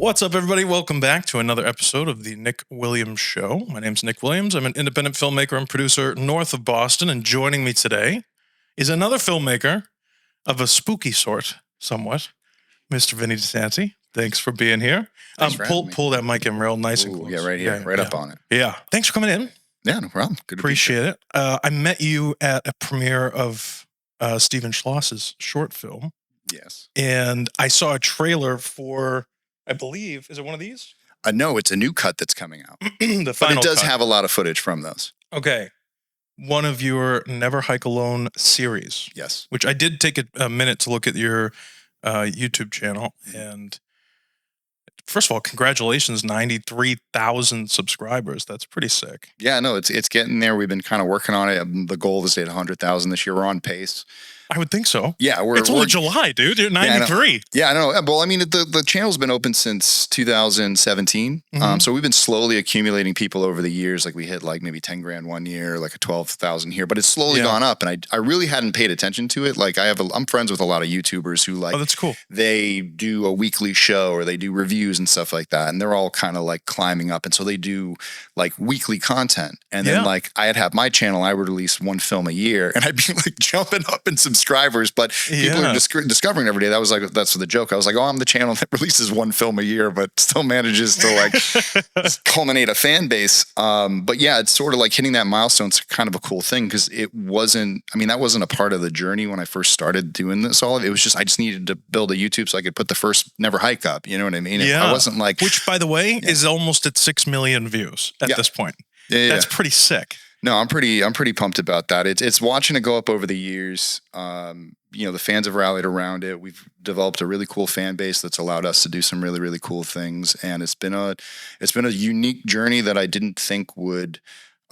What's up, everybody? Welcome back to another episode of the Nick Williams Show. My name's Nick Williams. I'm an independent filmmaker and producer north of Boston, and joining me today is another filmmaker of a spooky sort, somewhat, Mr. Vinny DiSanti. Thanks for being here. Thanks for having me. Pull that mic in real nice and close. Yeah, right here, up on it. Yeah. Thanks for coming in. Yeah, no problem. Good to Appreciate it. I met you at a premiere of Stephen Schloss's short film. Yes. And I saw a trailer for, I believe, is it one of these? No, it's a new cut that's coming out. The final but it does cut. have a lot of footage from those. Okay. One of your Never Hike Alone series. Yes. Which I did take a minute to look at your YouTube channel. And first of all, congratulations, 93,000 subscribers. That's pretty sick. Yeah, no, it's getting there. We've been kind of working on it. The goal is to hit 100,000 this year. We're on pace. I would think so. Yeah, it's only July, dude. You're 93. Yeah, I know. Well, I mean, the channel's been open since 2017. So we've been slowly accumulating people over the years. Like we hit like maybe 10 grand one year, like a 12,000 here, but it's slowly gone up. And I really hadn't paid attention to it. Like I'm friends with a lot of YouTubers who like, oh, that's cool. They do a weekly show or they do reviews and stuff like that. And they're all kind of like climbing up. And so they do like weekly content. And then like I'd have my channel, I would release one film a year and I'd be like jumping up in subscribers, but people are discovering every day. That was like, that's the joke. I was like, oh, I'm the channel that releases one film a year, but still manages to like culminate a fan base. But yeah, it's sort of like hitting that milestone. It's kind of a cool thing because it wasn't, I mean, that wasn't a part of the journey when I first started doing this all. It was just, I just needed to build a YouTube so I could put the first Never Hike up. You know what I mean? Yeah. I wasn't like, which by the way is almost at 6 million views at this point. Yeah, that's pretty sick. No, I'm pretty pumped about that. It's watching it go up over the years. You know, the fans have rallied around it. We've developed a really cool fan base that's allowed us to do some really, really cool things. And it's been a unique journey that I didn't think would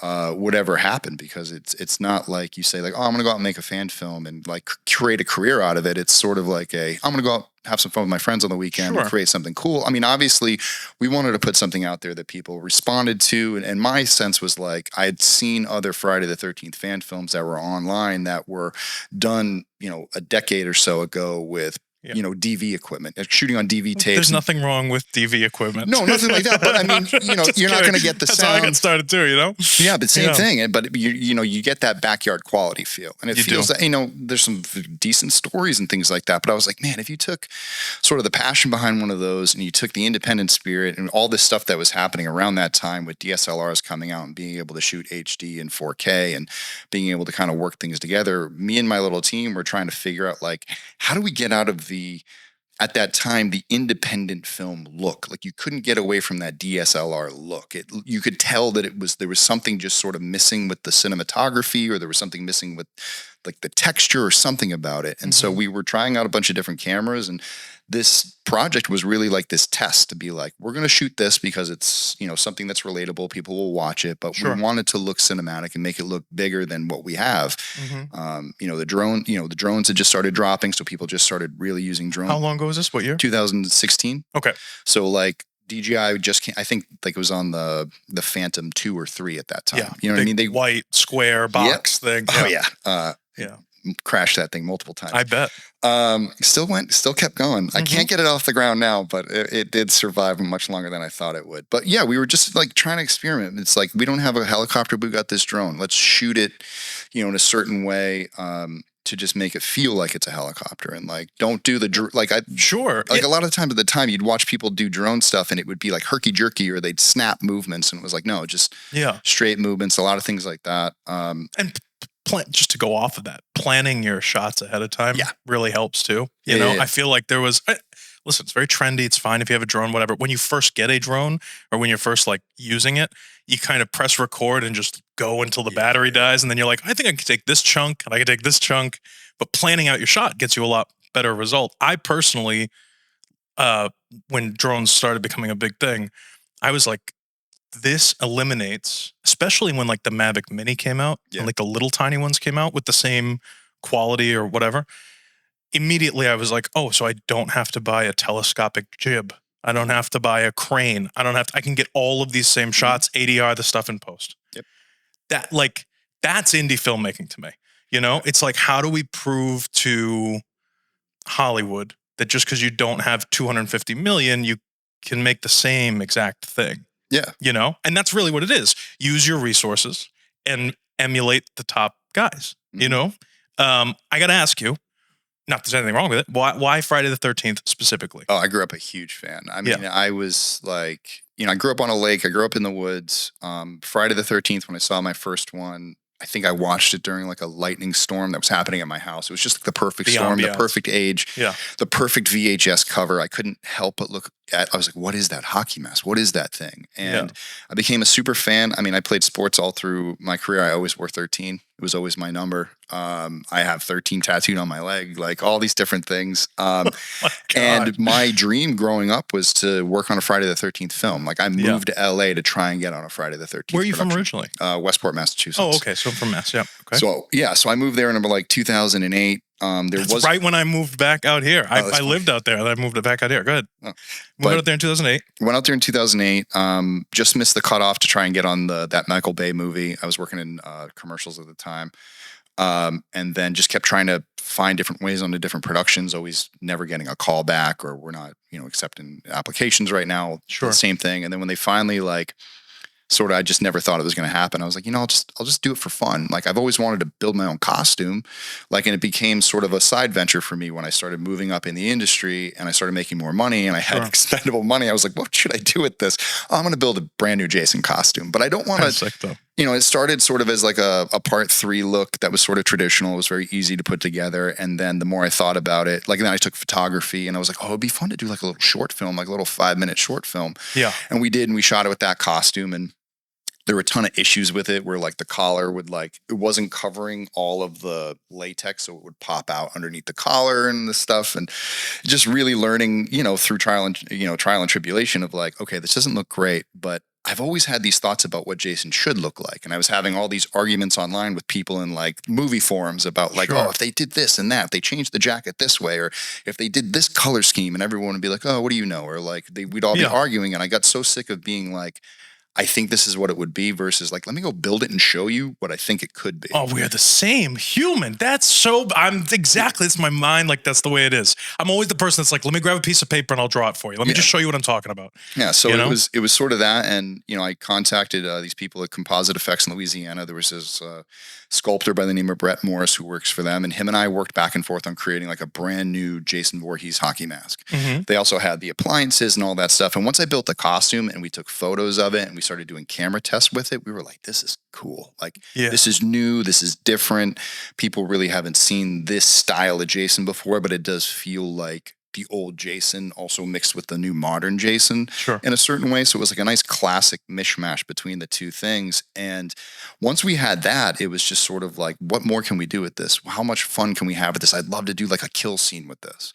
ever happen, because it's not like you say like, oh, I'm gonna go out and make a fan film and like create a career out of it. It's sort of like I'm gonna go out, have some fun with my friends on the weekend and create something cool. I mean, obviously we wanted to put something out there that people responded to. And my sense was like, I had seen other Friday the 13th fan films that were online that were done, you know, a decade or so ago with, you know, DV equipment, shooting on DV tapes. There's nothing wrong with DV equipment. No, nothing like that. But I mean, you know, you're not going to get the That's sound. how I got started too, you know? Yeah, but same thing. But you know, you get that backyard quality feel. And it feels that, you know, there's some decent stories and things like that. But I was like, man, if you took sort of the passion behind one of those and you took the independent spirit and all this stuff that was happening around that time with DSLRs coming out and being able to shoot HD and 4K and being able to kind of work things together, me and my little team were trying to figure out like, how do we get out of at that time, the independent film look? Like you couldn't get away from that DSLR look. You could tell that there was something just sort of missing with the cinematography, or there was something missing with like the texture or something about it. And so we were trying out a bunch of different cameras, and this project was really like this test to be like, we're going to shoot this because it's, you know, something that's relatable. People will watch it, but we wanted to look cinematic and make it look bigger than what we have. You know, the drones had just started dropping. So people just started really using drones. How long ago was this? What year? 2016. Okay. So like DJI just came, I think like it was on the Phantom 2 or 3 at that time. Yeah. You know what I mean? They white square box thing. Oh yeah. Yeah. Crashed that thing multiple times. I bet. Still kept going. I can't get it off the ground now, but it did survive much longer than I thought it would. But yeah, we were just like trying to experiment. It's like, we don't have a helicopter, but we got this drone. Let's shoot it, you know, in a certain way, to just make it feel like it's a helicopter, and like, don't do the like a lot of times at the time you'd watch people do drone stuff and it would be like herky jerky, or they'd snap movements, and it was like, no, just straight movements, a lot of things like that. And just to go off of that, planning your shots ahead of time really helps too. You know, I feel like there was, listen, it's very trendy. It's fine if you have a drone, whatever. When you first get a drone, or when you're first like using it, you kind of press record and just go until the battery dies. And then you're like, I think I could take this chunk and I could take this chunk, but planning out your shot gets you a lot better result. I personally, when drones started becoming a big thing, I was like, this eliminates, especially when like the Mavic Mini came out and like the little tiny ones came out with the same quality or whatever. Immediately I was like, oh, so I don't have to buy a telescopic jib. I don't have to buy a crane. I can get all of these same shots, ADR the stuff in post. That's indie filmmaking to me. You know, it's like, how do we prove to Hollywood that just because you don't have 250 million, you can make the same exact thing. Yeah. And that's really what it is. Use your resources and emulate the top guys, I got to ask you, not that there's anything wrong with it. Why Friday the 13th specifically? Oh, I grew up a huge fan. I mean, I was like, I grew up on a lake. I grew up in the woods. Friday the 13th, when I saw my first one, I think I watched it during like a lightning storm that was happening at my house. It was just like the perfect storm, the perfect age, the perfect VHS cover. I couldn't help but look at, I was like, what is that hockey mask? What is that thing? And I became a super fan. I mean, I played sports all through my career. I always wore 13. It was always my number. I have 13 tattooed on my leg, like all these different things. And my dream growing up was to work on a Friday the 13th film. Like I moved to LA to try and get on a Friday the 13th. Where are you from originally? Westport, Massachusetts. Oh, okay. So from Mass. Yeah. Okay. So I moved there in like 2008. That's right when I moved back out here. I lived out there and I moved back out here. Go ahead. Moved out there in 2008. Went out there in 2008. Just missed the cutoff to try and get on that Michael Bay movie. I was working in commercials at the time. And then just kept trying to find different ways onto different productions, always never getting a call back, or we're not, accepting applications right now. Sure. The same thing. And then when they finally I just never thought it was going to happen. I was like, I'll just do it for fun. Like I've always wanted to build my own costume, and it became sort of a side venture for me when I started moving up in the industry and I started making more money and I had expendable money. I was like, what should I do with this? I'm going to build a brand new Jason costume, but I don't want to, it started sort of as like a part 3 look that was sort of traditional. It was very easy to put together. And then the more I thought about it, then I took photography and I was like, it'd be fun to do like a little short film, like a little 5-minute short film. Yeah. And we did, and we shot it with that costume, and there were a ton of issues with it where like the collar would it wasn't covering all of the latex. So it would pop out underneath the collar and the stuff. And just really learning, through trial and tribulation of like, okay, this doesn't look great, but I've always had these thoughts about what Jason should look like. And I was having all these arguments online with people in like movie forums about like, if they did this and that, if they changed the jacket this way, or if they did this color scheme, and everyone would be like, oh, what do you know? Or like we'd all be arguing. And I got so sick of being like, I think this is what it would be versus like, let me go build it and show you what I think it could be. Oh, we're the same human. It's my mind. Like that's the way it is. I'm always the person that's like, let me grab a piece of paper and I'll draw it for you. Let me just show you what I'm talking about. Yeah. So it was sort of that. And, I contacted these people at Composite Effects in Louisiana. There was this sculptor by the name of Brett Morris who works for them. And him and I worked back and forth on creating like a brand new Jason Voorhees hockey mask. Mm-hmm. They also had the appliances and all that stuff. And once I built the costume and we took photos of it and we started doing camera tests with it, we were like, this is cool. Like, this is new. This is different. People really haven't seen this style of Jason before, but it does feel like the old Jason also mixed with the new modern Jason in a certain way. So it was like a nice classic mishmash between the two things. And once we had that, it was just sort of like, what more can we do with this? How much fun can we have with this? I'd love to do like a kill scene with this.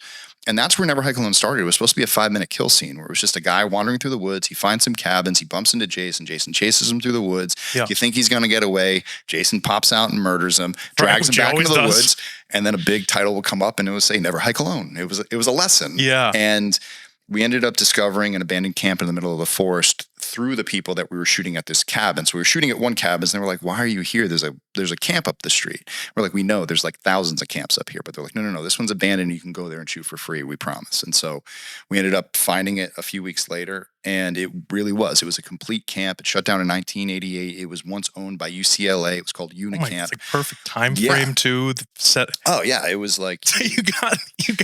And that's where Never Hike Alone started. It was supposed to be a 5-minute kill scene where it was just a guy wandering through the woods. He finds some cabins. He bumps into Jason. Jason chases him through the woods. You think he's going to get away. Jason pops out and murders him, drags him back into the woods. And then a big title will come up and it would say, Never Hike Alone. It was a lesson. Yeah. And we ended up discovering an abandoned camp in the middle of the forest through the people that we were shooting at this cabin. So we were shooting at one cabin and they were like, why are you here? There's a camp up the street. We're like, we know there's like thousands of camps up here, but they're like, no, this one's abandoned. You can go there and shoot for free. We promise. And so we ended up finding it a few weeks later. And it really was. It was a complete camp. It shut down in 1988. It was once owned by UCLA. It was called Unicamp. It's like perfect time frame too. The set. Oh yeah, it was like you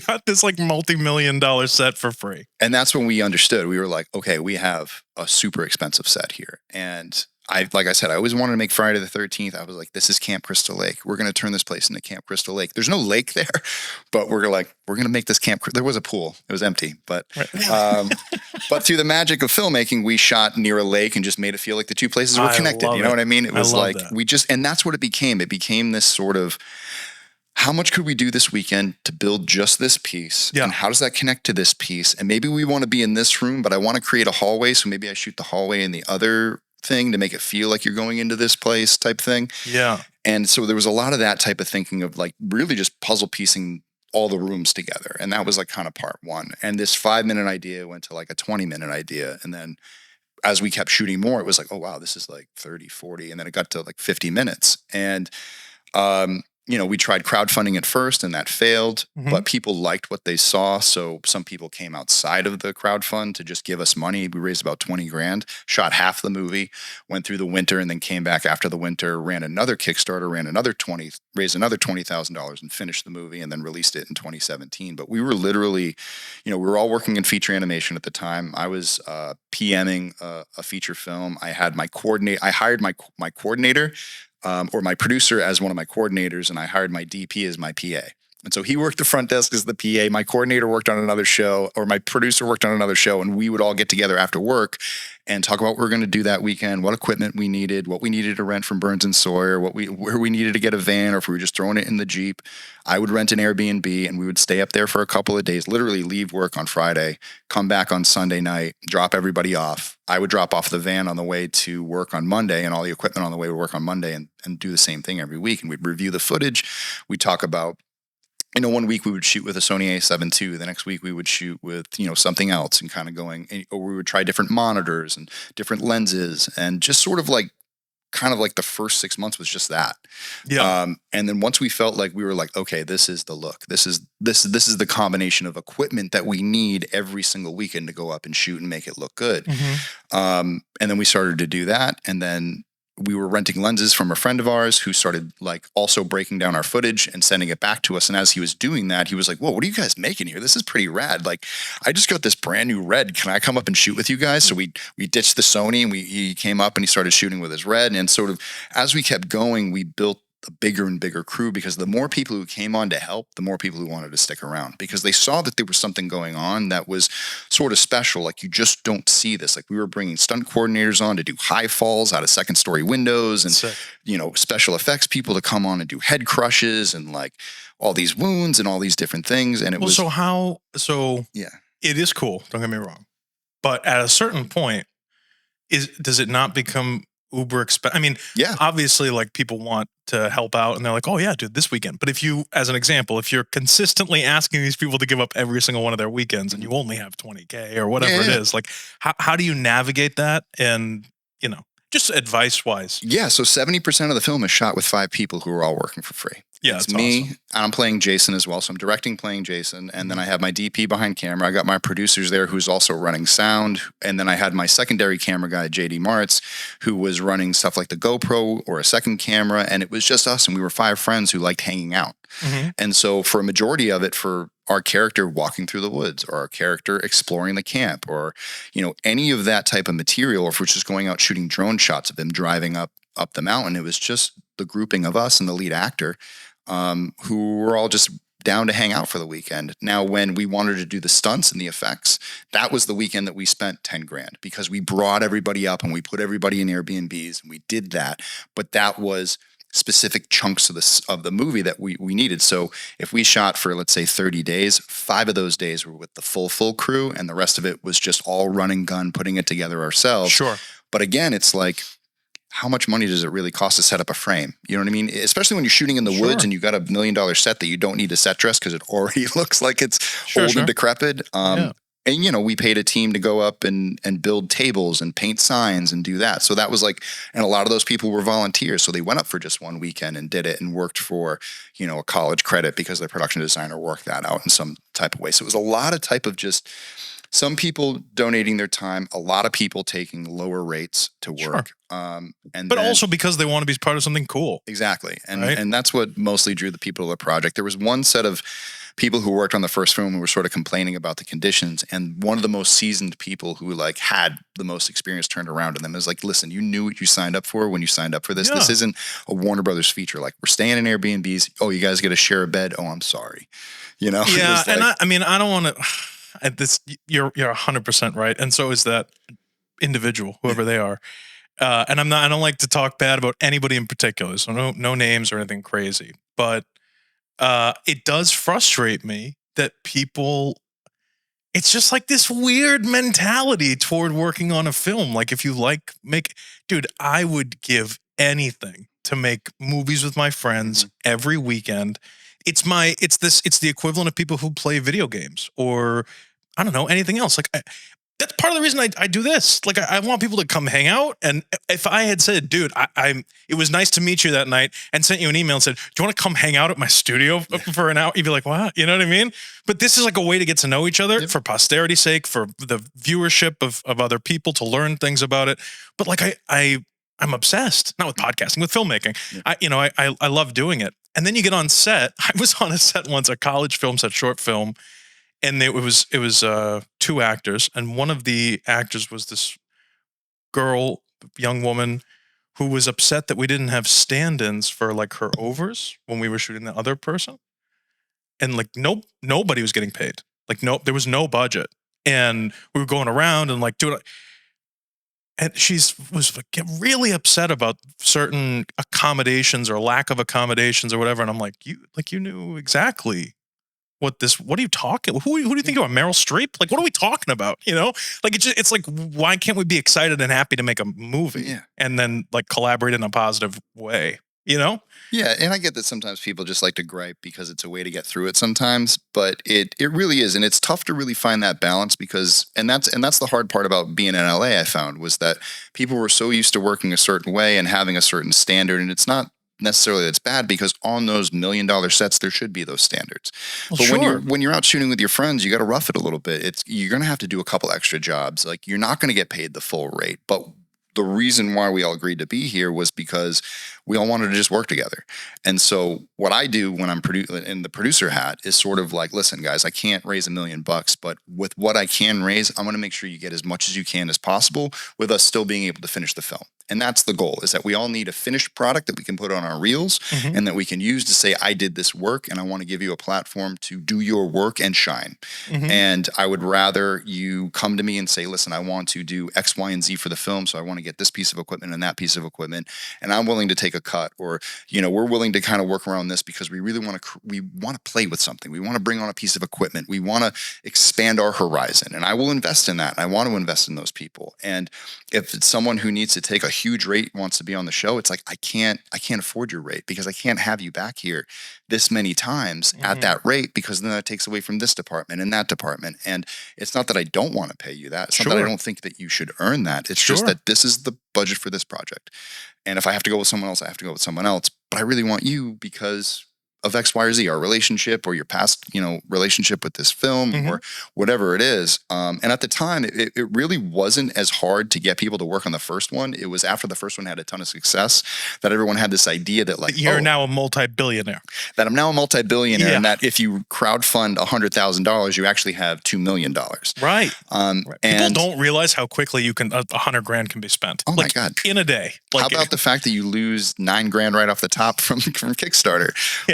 got this like multi-million-dollar set for free. And that's when we understood. We were like, okay, we have a super expensive set here. And like I said, I always wanted to make Friday the 13th. I was like, this is Camp Crystal Lake. We're going to turn this place into Camp Crystal Lake. There's no lake there, but we're going to make this camp. There was a pool. It was empty, but through the magic of filmmaking, we shot near a lake and just made it feel like the two places were connected. You know what I mean? It was like, and that's what it became. It became this sort of, how much could we do this weekend to build just this piece? Yeah. And how does that connect to this piece? And maybe we want to be in this room, but I want to create a hallway. So maybe I shoot the hallway in the other thing to make it feel like you're going into this place type thing. Yeah. And so there was a lot of that type of thinking of like really just puzzle piecing all the rooms together. And that was like kind of part 1. And this 5-minute idea went to like a 20-minute idea. And then as we kept shooting more, it was like, oh wow, this is like 30, 40. And then it got to like 50 minutes. And we tried crowdfunding at first and that failed, but people liked what they saw. So some people came outside of the crowdfund to just give us money. We raised about 20 grand, shot half the movie, went through the winter, and then came back after the winter, ran another Kickstarter, raised another $20,000 and finished the movie, and then released it in 2017. But we were literally, we were all working in feature animation at the time. I was PMing a feature film. I had my coordinate. I hired my coordinator, or my producer as one of my coordinators, and I hired my DP as my PA. And so he worked the front desk as the PA. My coordinator worked on another show, or my producer worked on another show, and we would all get together after work and talk about what we were going to do that weekend, what equipment we needed, what we needed to rent from Burns and Sawyer, where we needed to get a van, or if we were just throwing it in the Jeep. I would rent an Airbnb, and we would stay up there for a couple of days, literally leave work on Friday, come back on Sunday night, drop everybody off. I would drop off the van on the way to work on Monday, and all the equipment on the way to work on Monday, and do the same thing every week. And we'd review the footage. We'd talk about, one week we would shoot with a Sony A7 II. The next week we would shoot with, something else, and kind of or we would try different monitors and different lenses, and just sort of like, the first 6 months was just that. Yeah. And then once we felt like we were like, okay, this is the look. This is the combination of equipment that we need every single weekend to go up and shoot and make it look good. And then we started to do that. And then we were renting lenses from a friend of ours who started also breaking down our footage and sending it back to us. And as he was doing that, he was like, whoa, what are you guys making here? This is pretty rad. I just got this brand new Red. Can I come up and shoot with you guys? So we ditched the Sony, and he came up and he started shooting with his Red. And sort of as we kept going, we built a bigger and bigger crew, because the more people who came on to help, the more people who wanted to stick around, because they saw that there was something going on that was sort of special. You just don't see this. We were bringing stunt coordinators on to do high falls out of second story windows, and special effects people to come on and do head crushes, and all these wounds and all these different things. And it was yeah, it is cool. Don't get me wrong, but at a certain point, does it not become uber expensive? I mean, yeah, obviously, people want to help out, and they're like, oh yeah, dude, this weekend. But if you, as an example, if you're consistently asking these people to give up every single one of their weekends, and you only have 20K or whatever it is, how do you navigate that? And just advice wise. Yeah. So 70% of the film is shot with 5 people who are all working for free. Yeah, it's me. Awesome. I'm playing Jason as well. So I'm directing, playing Jason. And then I have my DP behind camera. I got my producers there who's also running sound. And then I had my secondary camera guy, JD Maritz, who was running stuff like the GoPro or a second camera. And it was just us. And we were 5 friends who liked hanging out. And so for a majority of it, for our character walking through the woods, or our character exploring the camp, or, any of that type of material, or if we're just going out shooting drone shots of him driving up the mountain, it was just the grouping of us and the lead actor, who were all just down to hang out for the weekend. Now, when we wanted to do the stunts and the effects, that was the weekend that we spent 10 grand, because we brought everybody up and we put everybody in Airbnbs, and we did that. But that was specific chunks of the movie that we needed. So if we shot for, let's say, 30 days, 5 of those days were with the full crew, and the rest of it was just all run and gun, putting it together ourselves. Sure. But again, it's how much money does it really cost to set up a frame? You know what I mean? Especially when you're shooting in the woods and you got $1 million set that you don't need a set dress because it already looks like it's old and decrepit. And, we paid a team to go up and build tables and paint signs and do that. So that was and a lot of those people were volunteers. So they went up for just one weekend and did it, and worked for, a college credit, because their production designer worked that out in some type of way. So it was a lot of type of just some people donating their time, a lot of people taking lower rates to work. But also because they want to be part of something cool. Exactly. And that's what mostly drew the people to the project. There was one set of people who worked on the first film who were sort of complaining about the conditions, and one of the most seasoned people who had the most experience turned around to them. It was listen, you knew what you signed up for when you signed up for this. This isn't a Warner Brothers feature. We're staying in Airbnbs. Oh, you guys get to share a bed. Oh, I'm sorry. Yeah. And I don't want to, you're 100% right. And so is that individual, whoever they are. And I don't like to talk bad about anybody in particular. So no names or anything crazy, but it does frustrate me that people, it's just this weird mentality toward working on a film. If you dude, I would give anything to make movies with my friends every weekend. It's the equivalent of people who play video games, or I don't know, anything else. that's part of the reason I do this. Like, I want people to come hang out. And if I had said, dude, it was nice to meet you that night, and sent you an email and said, do you want to come hang out at my studio for an hour? You'd be like, what? You know what I mean? But this is like a way to get to know each other for posterity's sake, for the viewership of other people, to learn things about it. But like, I'm obsessed, not with podcasting, with filmmaking. I love doing it. And then you get on set. I was on a set once, a college film set, short film. And it was two actors, and one of the actors was this girl, young woman, who was upset that we didn't have stand-ins for like her overs when we were shooting the other person, and like nobody was getting paid. Like, there was no budget, and we were going around and like doing. And was like, really upset about certain accommodations or lack of accommodations or whatever. And I'm like, you knew exactly what are you talking? Who do you think you are, Meryl Streep? Like, what are we talking about? Like, it's like, why can't we be excited and happy to make a movie and then like collaborate in a positive way? Yeah, and I get that sometimes people just like to gripe because it's a way to get through it sometimes, but it really is, and it's tough to really find that balance because that's the hard part about being in LA. I found was that people were so used to working a certain way and having a certain standard, and it's not necessarily that's bad, because on those $1 million sets there should be those standards. Well, but sure, when you're out shooting with your friends, you got to rough it a little bit. You're going to have to do a couple extra jobs. Like, you're not going to get paid the full rate, but the reason why we all agreed to be here was because we all wanted to just work together. And so what I do when I'm in the producer hat is sort of like, listen, guys, I can't raise $1 million, but with what I can raise, I'm going to make sure you get as much as you can as possible, with us still being able to finish the film. And that's the goal, is that we all need a finished product that we can put on our reels and that we can use to say, I did this work and I want to give you a platform to do your work and shine. And I would rather you come to me and say, listen, I want to do X, Y, and Z for the film. So I want to get this piece of equipment and that piece of equipment, and I'm willing to take a cut, or, we're willing to kind of work around this because we really want to play with something. We want to bring on a piece of equipment. We want to expand our horizon, and I will invest in that. I want to invest in those people. And if it's someone who needs to take a huge rate, wants to be on the show, it's like, I can't afford your rate, because I can't have you back here this many times at that rate, because then that takes away from this department and that department. And it's not that I don't want to pay you that. It's not that I don't think that you should earn that. It's just that this is the budget for this project. And if I have to go with someone else, I have to go with someone else. But I really want you because of X, Y, or Z, our relationship, or your past, relationship with this film, or whatever it is. And at the time, it really wasn't as hard to get people to work on the first one. It was after the first one had a ton of success that everyone had this idea that, like, you're now a multi-billionaire. That I'm now a multi-billionaire, and that if you crowdfund $100,000, you actually have $2 million. Right. People don't realize how quickly $100,000 can be spent. Oh my God! In a day. Like, how about the fact that you lose $9,000 right off the top from Kickstarter?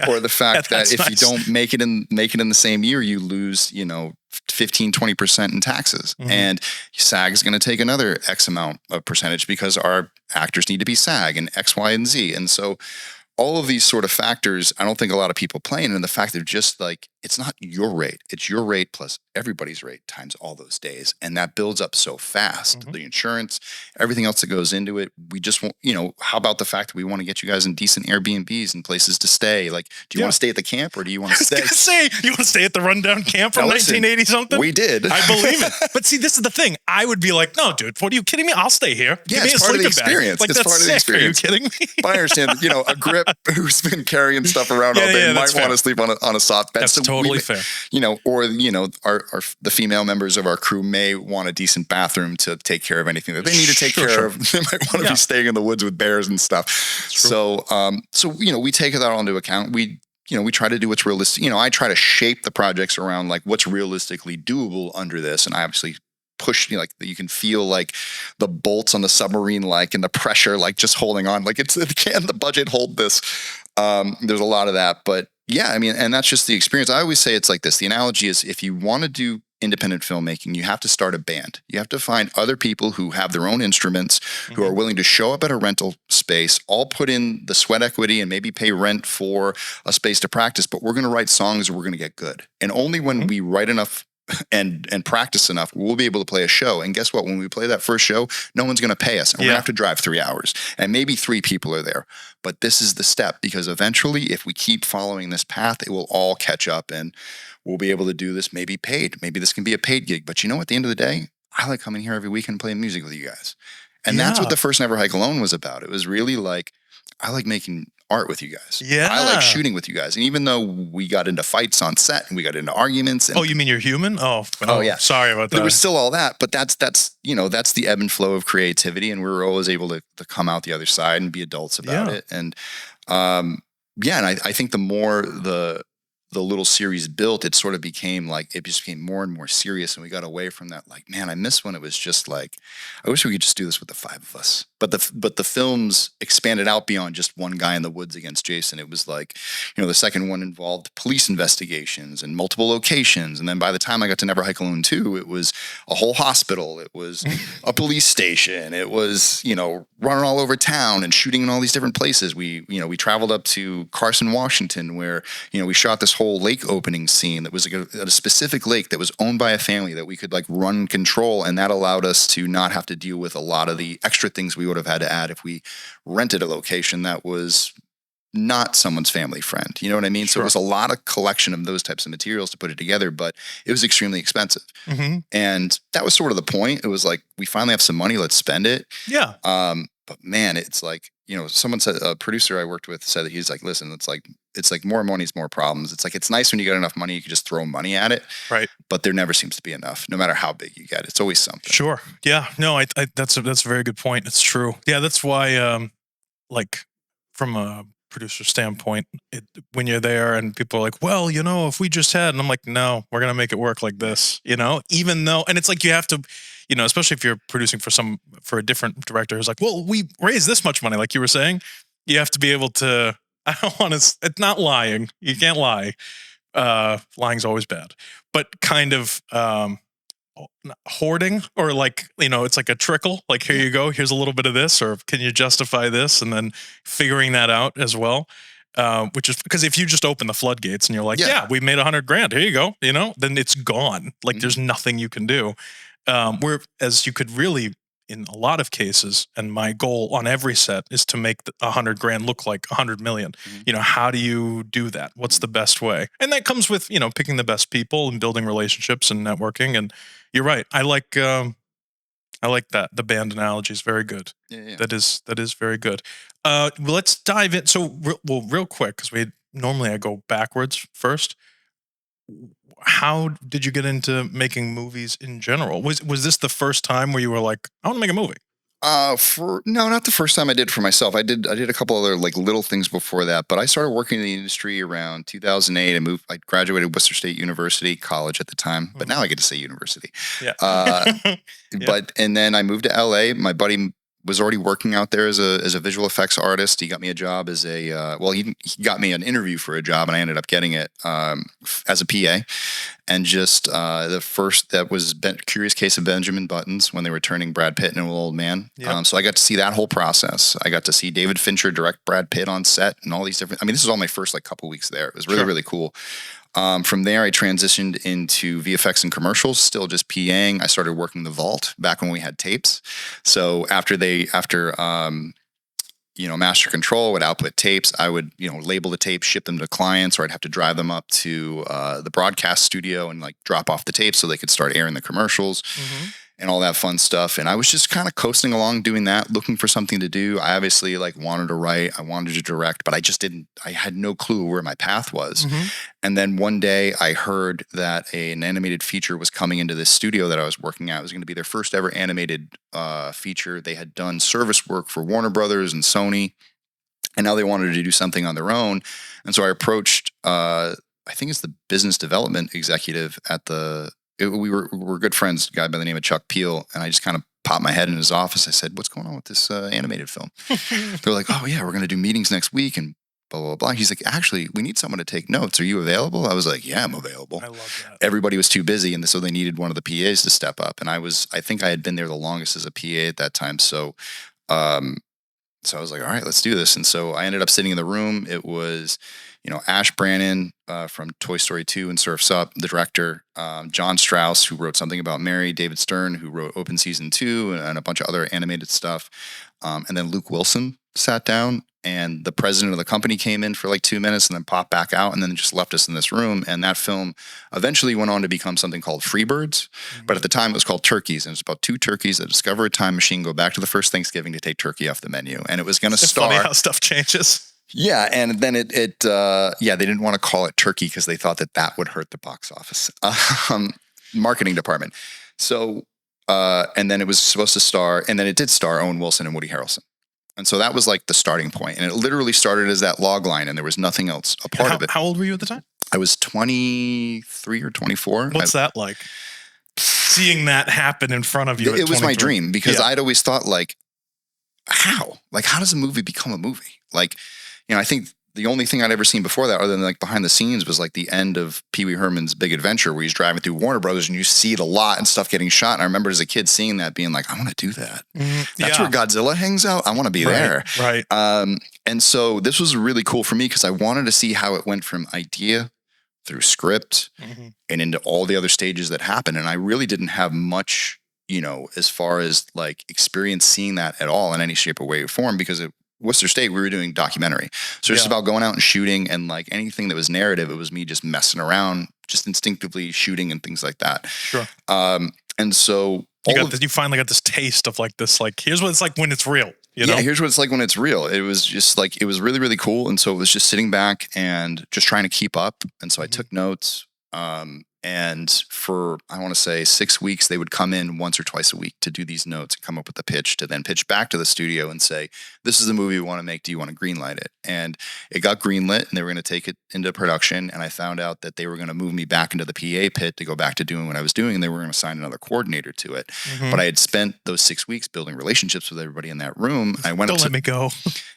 Or the fact that if you don't make it in the same year, you lose, 15-20% in taxes. And SAG is going to take another X amount of percentage because our actors need to be SAG, and X, Y, and Z. And so all of these sort of factors, I don't think a lot of people play in, and the fact that just like, it's not your rate, it's your rate plus everybody's rate times all those days. And that builds up so fast. The insurance, everything else that goes into it. We just want, how about the fact that we want to get you guys in decent Airbnbs and places to stay? Like, do you want to stay at the camp, or do you want to stay? I was gonna say, you want to stay at the rundown camp from 1980 something? We did. I believe it. But see, this is the thing. I would be like, no, dude, what are you kidding me? I'll stay here. Yeah, it's part of the experience. Like, it's part of the experience. Are you kidding me? But I understand, a grip who's been carrying stuff around all day might want to sleep on a soft bed. That's totally fair. Or the female members of our crew may want a decent bathroom to take care of anything that they need to take care of. They might want to be staying in the woods with bears and stuff. So we take that all into account. We try to do what's realistic. I try to shape the projects around like what's realistically doable under this, and I obviously push, like, you can feel like the bolts on the submarine, like, and the pressure, like, just holding on, like, can the budget hold this? There's a lot of that, but yeah, I mean, and that's just the experience. I always say it's like this. The analogy is, if you want to do independent filmmaking, you have to start a band. You have to find other people who have their own instruments, who are willing to show up at a rental space, all put in the sweat equity and maybe pay rent for a space to practice, but we're going to write songs and we're going to get good. And only when we write enough and practice enough, we'll be able to play a show. And guess what? When we play that first show, no one's going to pay us. And we're going to have to drive 3 hours. And maybe 3 people are there. But this is the step, because eventually, if we keep following this path, it will all catch up and we'll be able to do this maybe paid. Maybe this can be a paid gig. But at the end of the day, I like coming here every weekend and playing music with you guys. And that's what the first Never Hike Alone was about. It was really like, I like making art with you guys. Yeah. I like shooting with you guys. And even though we got into fights on set and we got into arguments. And, you mean you're human? Oh, yeah. Sorry about that. There was still all that, but that's that's the ebb and flow of creativity. And we were always able to come out the other side and be adults about it. And and I think the more the little series built, it sort of became like, it just became more and more serious. And we got away from that. Like, man, I miss when it was just like, I wish we could just do this with the 5 of us. But the films expanded out beyond just one guy in the woods against Jason. It was like, the second one involved police investigations and multiple locations. And then by the time I got to Never Hike Alone 2, it was a whole hospital. It was a police station. It was, running all over town and shooting in all these different places. We traveled up to Carson, Washington, where, we shot this whole lake opening scene that was like a specific lake that was owned by a family that we could like run and control. And that allowed us to not have to deal with a lot of the extra things we would have had to add if we rented a location that was not someone's family friend. You know what I mean? Sure. So it was a lot of collection of those types of materials to put it together, but it was extremely expensive. Mm-hmm. And that was sort of the point. It was like, we finally have some money, let's spend it. Yeah. But man, it's like, someone said, a producer I worked with said that he's like, listen, it's like more money is more problems. It's like, it's nice when you get enough money, you can just throw money at it. Right. But there never seems to be enough, no matter how big you get. It's always something. Sure. Yeah. No, I that's a very good point. It's true. Yeah. That's why, like from a producer standpoint, when you're there and people are like, well, if we just had, and I'm like, no, we're going to make it work like this, even though, and it's like, you have to, especially if you're producing for a different director who's like, well, we raised this much money. Like you were saying, you have to be able to, I don't want to, it's not lying. You can't lie. Lying's always bad, but kind of, hoarding, or like, it's like a trickle, like, here you go, here's a little bit of this, or can you justify this, and then figuring that out as well, which is because if you just open the floodgates and you're like, yeah we made $100,000, here you go, then it's gone, like there's nothing you can do, whereas you could really, in a lot of cases, and my goal on every set is to make $100,000 look like 100 million. Mm-hmm. How do you do that? What's the best way? And that comes with, picking the best people and building relationships and networking. And you're right. I like that. The band analogy is very good. Yeah. That is very good. Let's dive in. So real quick, because normally I go backwards first. How did you get into making movies in general? Was this the first time where you were like, I want to make a movie? No, not the first time I did for myself. I did a couple other like little things before that, but I started working in the industry around 2008. I graduated Worcester State University, college at the time, but now I get to say university. Yeah. And then I moved to LA. My buddy was already working out there as a visual effects artist. He got me a job as he got me an interview for a job, and I ended up getting it as a PA. And just the first, that was Curious Case of Benjamin Buttons, when they were turning Brad Pitt into an old man. Yep. So I got to see that whole process. I got to see David Fincher direct Brad Pitt on set and all these different, this was all my first like couple weeks there. It was really, really cool. From there, I transitioned into VFX and commercials, still just PAing. I started working the vault back when we had tapes. So after Master Control would output tapes, I would, label the tapes, ship them to clients, or I'd have to drive them up to the broadcast studio and like drop off the tapes so they could start airing the commercials. Mm-hmm. And all that fun stuff. And I was just kind of coasting along doing that, looking for something to do. I obviously wanted to write, I wanted to direct, but I had no clue where my path was. Mm-hmm. And then one day I heard that an animated feature was coming into this studio that I was working at. It was going to be their first ever animated feature. They had done service work for Warner Brothers and Sony, and now they wanted to do something on their own. And so I approached, I think it's the business development executive at we were good friends, a guy by the name of Chuck Peel, and I just kind of popped my head in his office. I said, what's going on with this animated film? They're like, oh yeah, we're going to do meetings next week and blah, blah, blah. He's like, actually, we need someone to take notes. Are you available? I was like, yeah, I'm available. I love that. Everybody was too busy, and so they needed one of the PAs to step up. And I think I had been there the longest as a PA at that time. So I was like, all right, let's do this. And so I ended up sitting in the room. It was, Ash Brannon from Toy Story 2 and Surf's Up, the director, John Strauss, who wrote Something About Mary, David Stern, who wrote Open Season 2 and a bunch of other animated stuff. And then Luke Wilson sat down, and the president of the company came in for like 2 minutes and then popped back out and then just left us in this room. And that film eventually went on to become something called Freebirds. But at the time it was called Turkeys. And it's about 2 turkeys that discover a time machine, go back to the first Thanksgiving to take turkey off the menu. And it was going to star. Funny how stuff changes. Yeah. And then they didn't want to call it Turkey because they thought that would hurt the box office marketing department. So, and then it was supposed to star, and then it did star Owen Wilson and Woody Harrelson. And so that was like the starting point. And it literally started as that log line and there was nothing else a part of it. How old were you at the time? I was 23 or 24. What's that like? Seeing that happen in front of you. It was my dream because I'd always thought like, how? Like, how does a movie become a movie? Like, I think the only thing I'd ever seen before that, other than like behind the scenes, was like the end of Pee Wee Herman's Big Adventure, where he's driving through Warner Brothers and you see the lot and stuff getting shot. And I remember as a kid seeing that, being like, I want to do that. That's where Godzilla hangs out. I want to be there. Right. And so this was really cool for me because I wanted to see how it went from idea through script and into all the other stages that happened. And I really didn't have much, as far as like experience seeing that at all in any shape or way or form, because at Worcester State, we were doing documentary. So it's about going out and shooting, and like anything that was narrative, it was me just messing around, just instinctively shooting and things like that. Sure. And so you finally got this taste of like this, like, here's what it's like when it's real. Yeah, here's what it's like when it's real. It was just like, it was really, really cool. And so it was just sitting back and just trying to keep up. And so I took notes. And for, I want to say 6 weeks, they would come in once or twice a week to do these notes and come up with a pitch to then pitch back to the studio and say, this is the movie we want to make. Do you want to greenlight it? And it got greenlit and they were going to take it into production. And I found out that they were going to move me back into the PA pit to go back to doing what I was doing. And they were going to assign another coordinator to it. But I had spent those 6 weeks building relationships with everybody in that room. I went Don't let me go.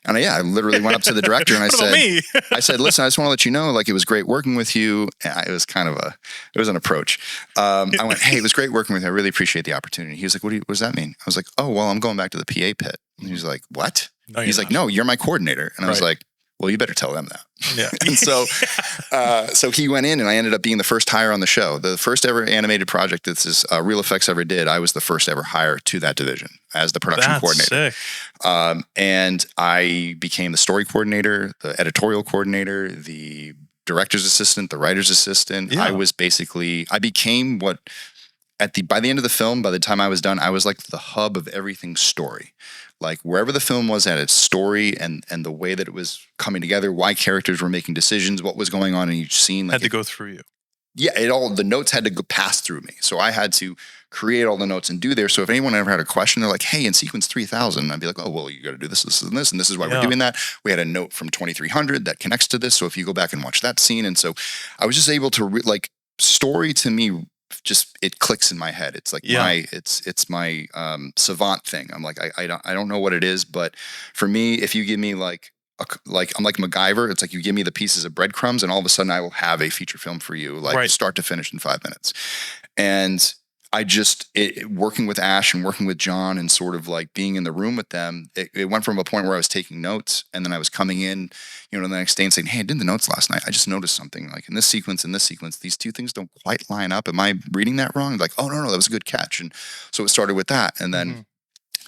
And I literally went up to the director and I said, listen, I just want to let you know, like, it was great working with you. And it was kind of it was an approach. I went, hey, it was great working with you. I really appreciate the opportunity. He was like, what does that mean? I was like, oh, well, I'm going back to the PA pit. And he was like, what? No, he's like, no, you're my coordinator. And I was like, well, you better tell them that. Yeah. And so he went in and I ended up being the first hire on the show. The first ever animated project that Real Effects ever did, I was the first ever hire to that division as the production coordinator. Sick. And I became the story coordinator, the editorial coordinator, the director's assistant, the writer's assistant. Yeah. I became what by the end of the film, by the time I was done, I was like the hub of everything story. Like wherever the film was at its story and the way that it was coming together, why characters were making decisions, what was going on in each scene. Had to go through you. Yeah, the notes had to pass through me. So I had to create all the notes and do there. So if anyone ever had a question, they're like, hey, in sequence 3000, I'd be like, oh, well, you got to do this, this, and this, and this is why we're doing that. We had a note from 2300 that connects to this. So if you go back and watch that scene. And so I was just able to story to me, just, it clicks in my head. It's like it's my savant thing. I'm like, I don't know what it is, but for me, if you give me I'm like MacGyver. It's like you give me the pieces of breadcrumbs and all of a sudden I will have a feature film for you, start to finish in 5 minutes. And I just, working with Ash and working with John and sort of like being in the room with them, it went from a point where I was taking notes and then I was coming in, the next day and saying, hey, I did the notes last night. I just noticed something like in this sequence, these two things don't quite line up. Am I reading that wrong? Like, oh, no, that was a good catch. And so it started with that. And then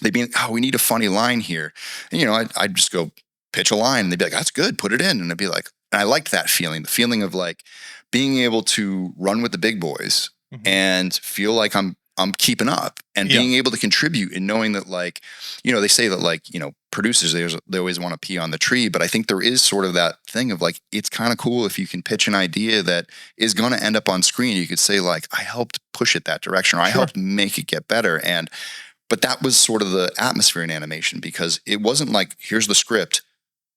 they'd be like, oh, we need a funny line here. And, I'd just go pitch a line and they'd be like, that's good, put it in. And I'd be like, and I liked that feeling, the feeling of like being able to run with the big boys and feel like I'm keeping up and being able to contribute and knowing that they say that producers, they always want to pee on the tree, but I think there is sort of that thing of like, it's kind of cool if you can pitch an idea that is going to end up on screen. You could say like, I helped push it that direction or I helped make it get better. But that was sort of the atmosphere in animation because it wasn't like, here's the script,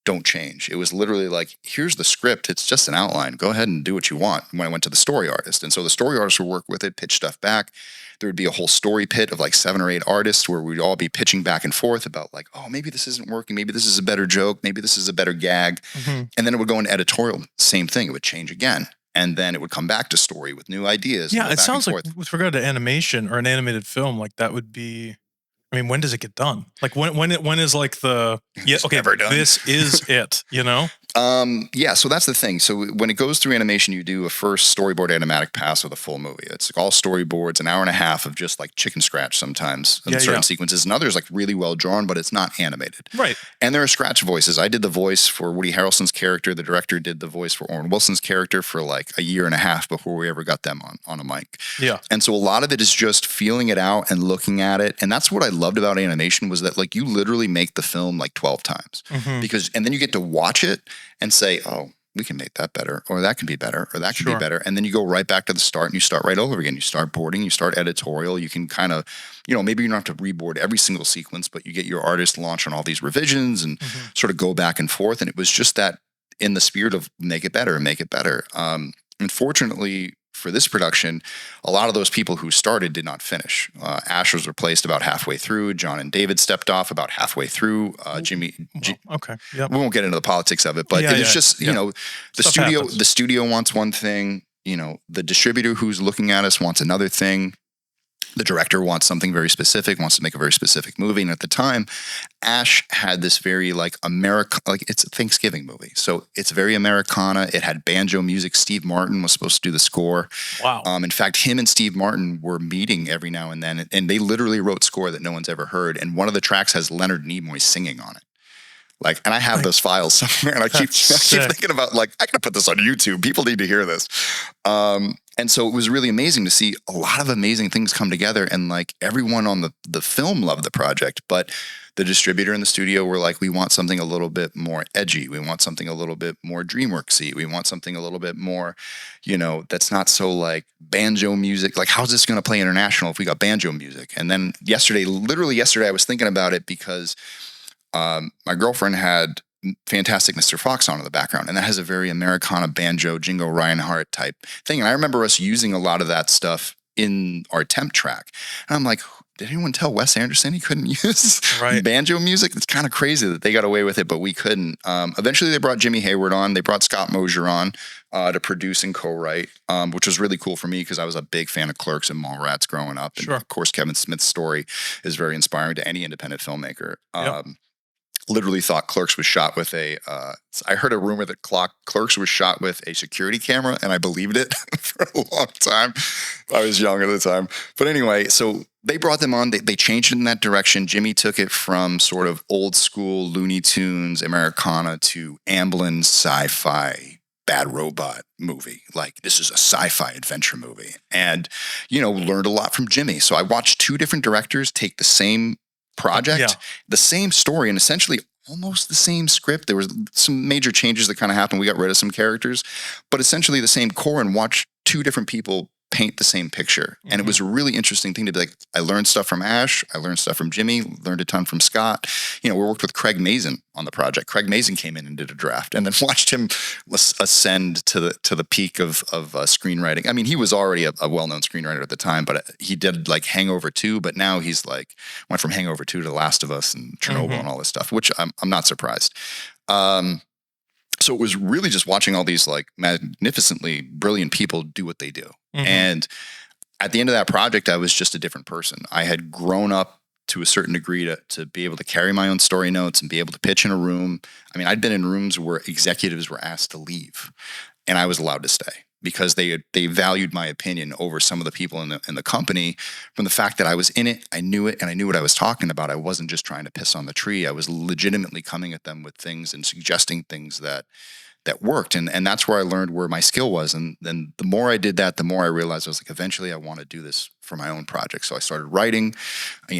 don't change. It was literally like, here's the script. It's just an outline. Go ahead and do what you want. When I went to the story artist. And so the story artist would work with it, pitch stuff back. There would be a whole story pit of like 7 or 8 artists where we'd all be pitching back and forth about like, oh, maybe this isn't working. Maybe this is a better joke. Maybe this is a better gag. And then it would go into editorial. Same thing. It would change again. And then it would come back to story with new ideas. Yeah, it sounds like with regard to animation or an animated film, like that would be, I mean, when does it get done? Like when is like the, okay, never done. This is it, Yeah, so that's the thing. So when it goes through animation, you do a first storyboard animatic pass of the full movie. It's all storyboards, an hour and a half of just like chicken scratch sometimes in certain sequences, and others like really well drawn, but it's not animated. Right. And there are scratch voices. I did the voice for Woody Harrelson's character. The director did the voice for Owen Wilson's character for like a year and a half before we ever got them on a mic. Yeah. And so a lot of it is just feeling it out and looking at it. And that's what I loved about animation was that like you literally make the film like 12 times because, and then you get to watch it and say, oh, we can make that better, or that can be better, or that can be better. And then you go right back to the start and you start right over again. You start boarding, you start editorial. You can kind of, you know, maybe you don't have to reboard every single sequence, but you get your artist launch on all these revisions and sort of go back and forth. And it was just that in the spirit of make it better and make it better. Unfortunately, for this production, a lot of those people who started did not finish. Ash was replaced about halfway through. John and David stepped off about halfway through. We won't get into the politics of it, but it's just, you know, the studio wants one thing, you know, the distributor who's looking at us wants another thing. The director wants something very specific, wants to make a very specific movie. And at the time, Ash had this very like it's a Thanksgiving movie. So it's very Americana. It had banjo music. Steve Martin was supposed to do the score. Wow. In fact, him and Steve Martin were meeting every now and then, and they literally wrote score that no one's ever heard. And one of the tracks has Leonard Nimoy singing on it. Like, and I have those files somewhere, and I keep thinking about like, I gotta put this on YouTube. People need to hear this. And so it was really amazing to see a lot of amazing things come together, and like everyone on the film loved the project, but the distributor and the studio were like, we want something a little bit more edgy. We want something a little bit more DreamWorksy. We want something a little bit more, you know, that's not so like banjo music. Like, how's this going to play international if we got banjo music? And then literally yesterday, I was thinking about it because my girlfriend had Fantastic Mr. Fox on in the background, and that has a very Americana banjo, Django Reinhardt type thing. And I remember us using a lot of that stuff in our temp track. And I'm like, did anyone tell Wes Anderson he couldn't use banjo music? It's kind of crazy that they got away with it, but we couldn't. Eventually, they brought Jimmy Hayward on. They brought Scott Mosier on to produce and co-write, which was really cool for me because I was a big fan of Clerks and Mallrats growing up. And of course, Kevin Smith's story is very inspiring to any independent filmmaker. Literally thought Clerks was shot with I heard a rumor that Clerks was shot with a security camera, and I believed it for a long time. I was young at the time. But anyway, so they brought them on. They changed it in that direction. Jimmy took it from sort of old school Looney Tunes, Americana to Amblin sci-fi bad robot movie. Like, this is a sci-fi adventure movie. And, you know, learned a lot from Jimmy. So I watched two different directors take the same project, the same story, and essentially almost the same script. There was some major changes that kind of happened. We got rid of some characters, but essentially the same core, and watch two different people paint the same picture. And it was a really interesting thing to be like, I learned stuff from Ash, I learned stuff from Jimmy, learned a ton from Scott. You know, we worked with Craig Mazin on the project. Craig Mazin came in and did a draft, and then watched him ascend to the peak of screenwriting. I mean, he was already a well-known screenwriter at the time, but he did like Hangover 2, but now he's like went from Hangover 2 to The Last of Us and Chernobyl and all this stuff, which I'm not surprised. So it was really just watching all these like magnificently brilliant people do what they do. And at the end of that project, I was just a different person. I had grown up to a certain degree to be able to carry my own story notes and be able to pitch in a room. I mean, I'd been in rooms where executives were asked to leave, and I was allowed to stay because they valued my opinion over some of the people in the company, from the fact that I was in it, I knew it, and I knew what I was talking about. I wasn't just trying to piss on the tree. I was legitimately coming at them with things and suggesting things that worked. And that's where I learned where my skill was. And then the more I did that, the more I realized I was like, eventually I want to do this for my own project. So I started writing,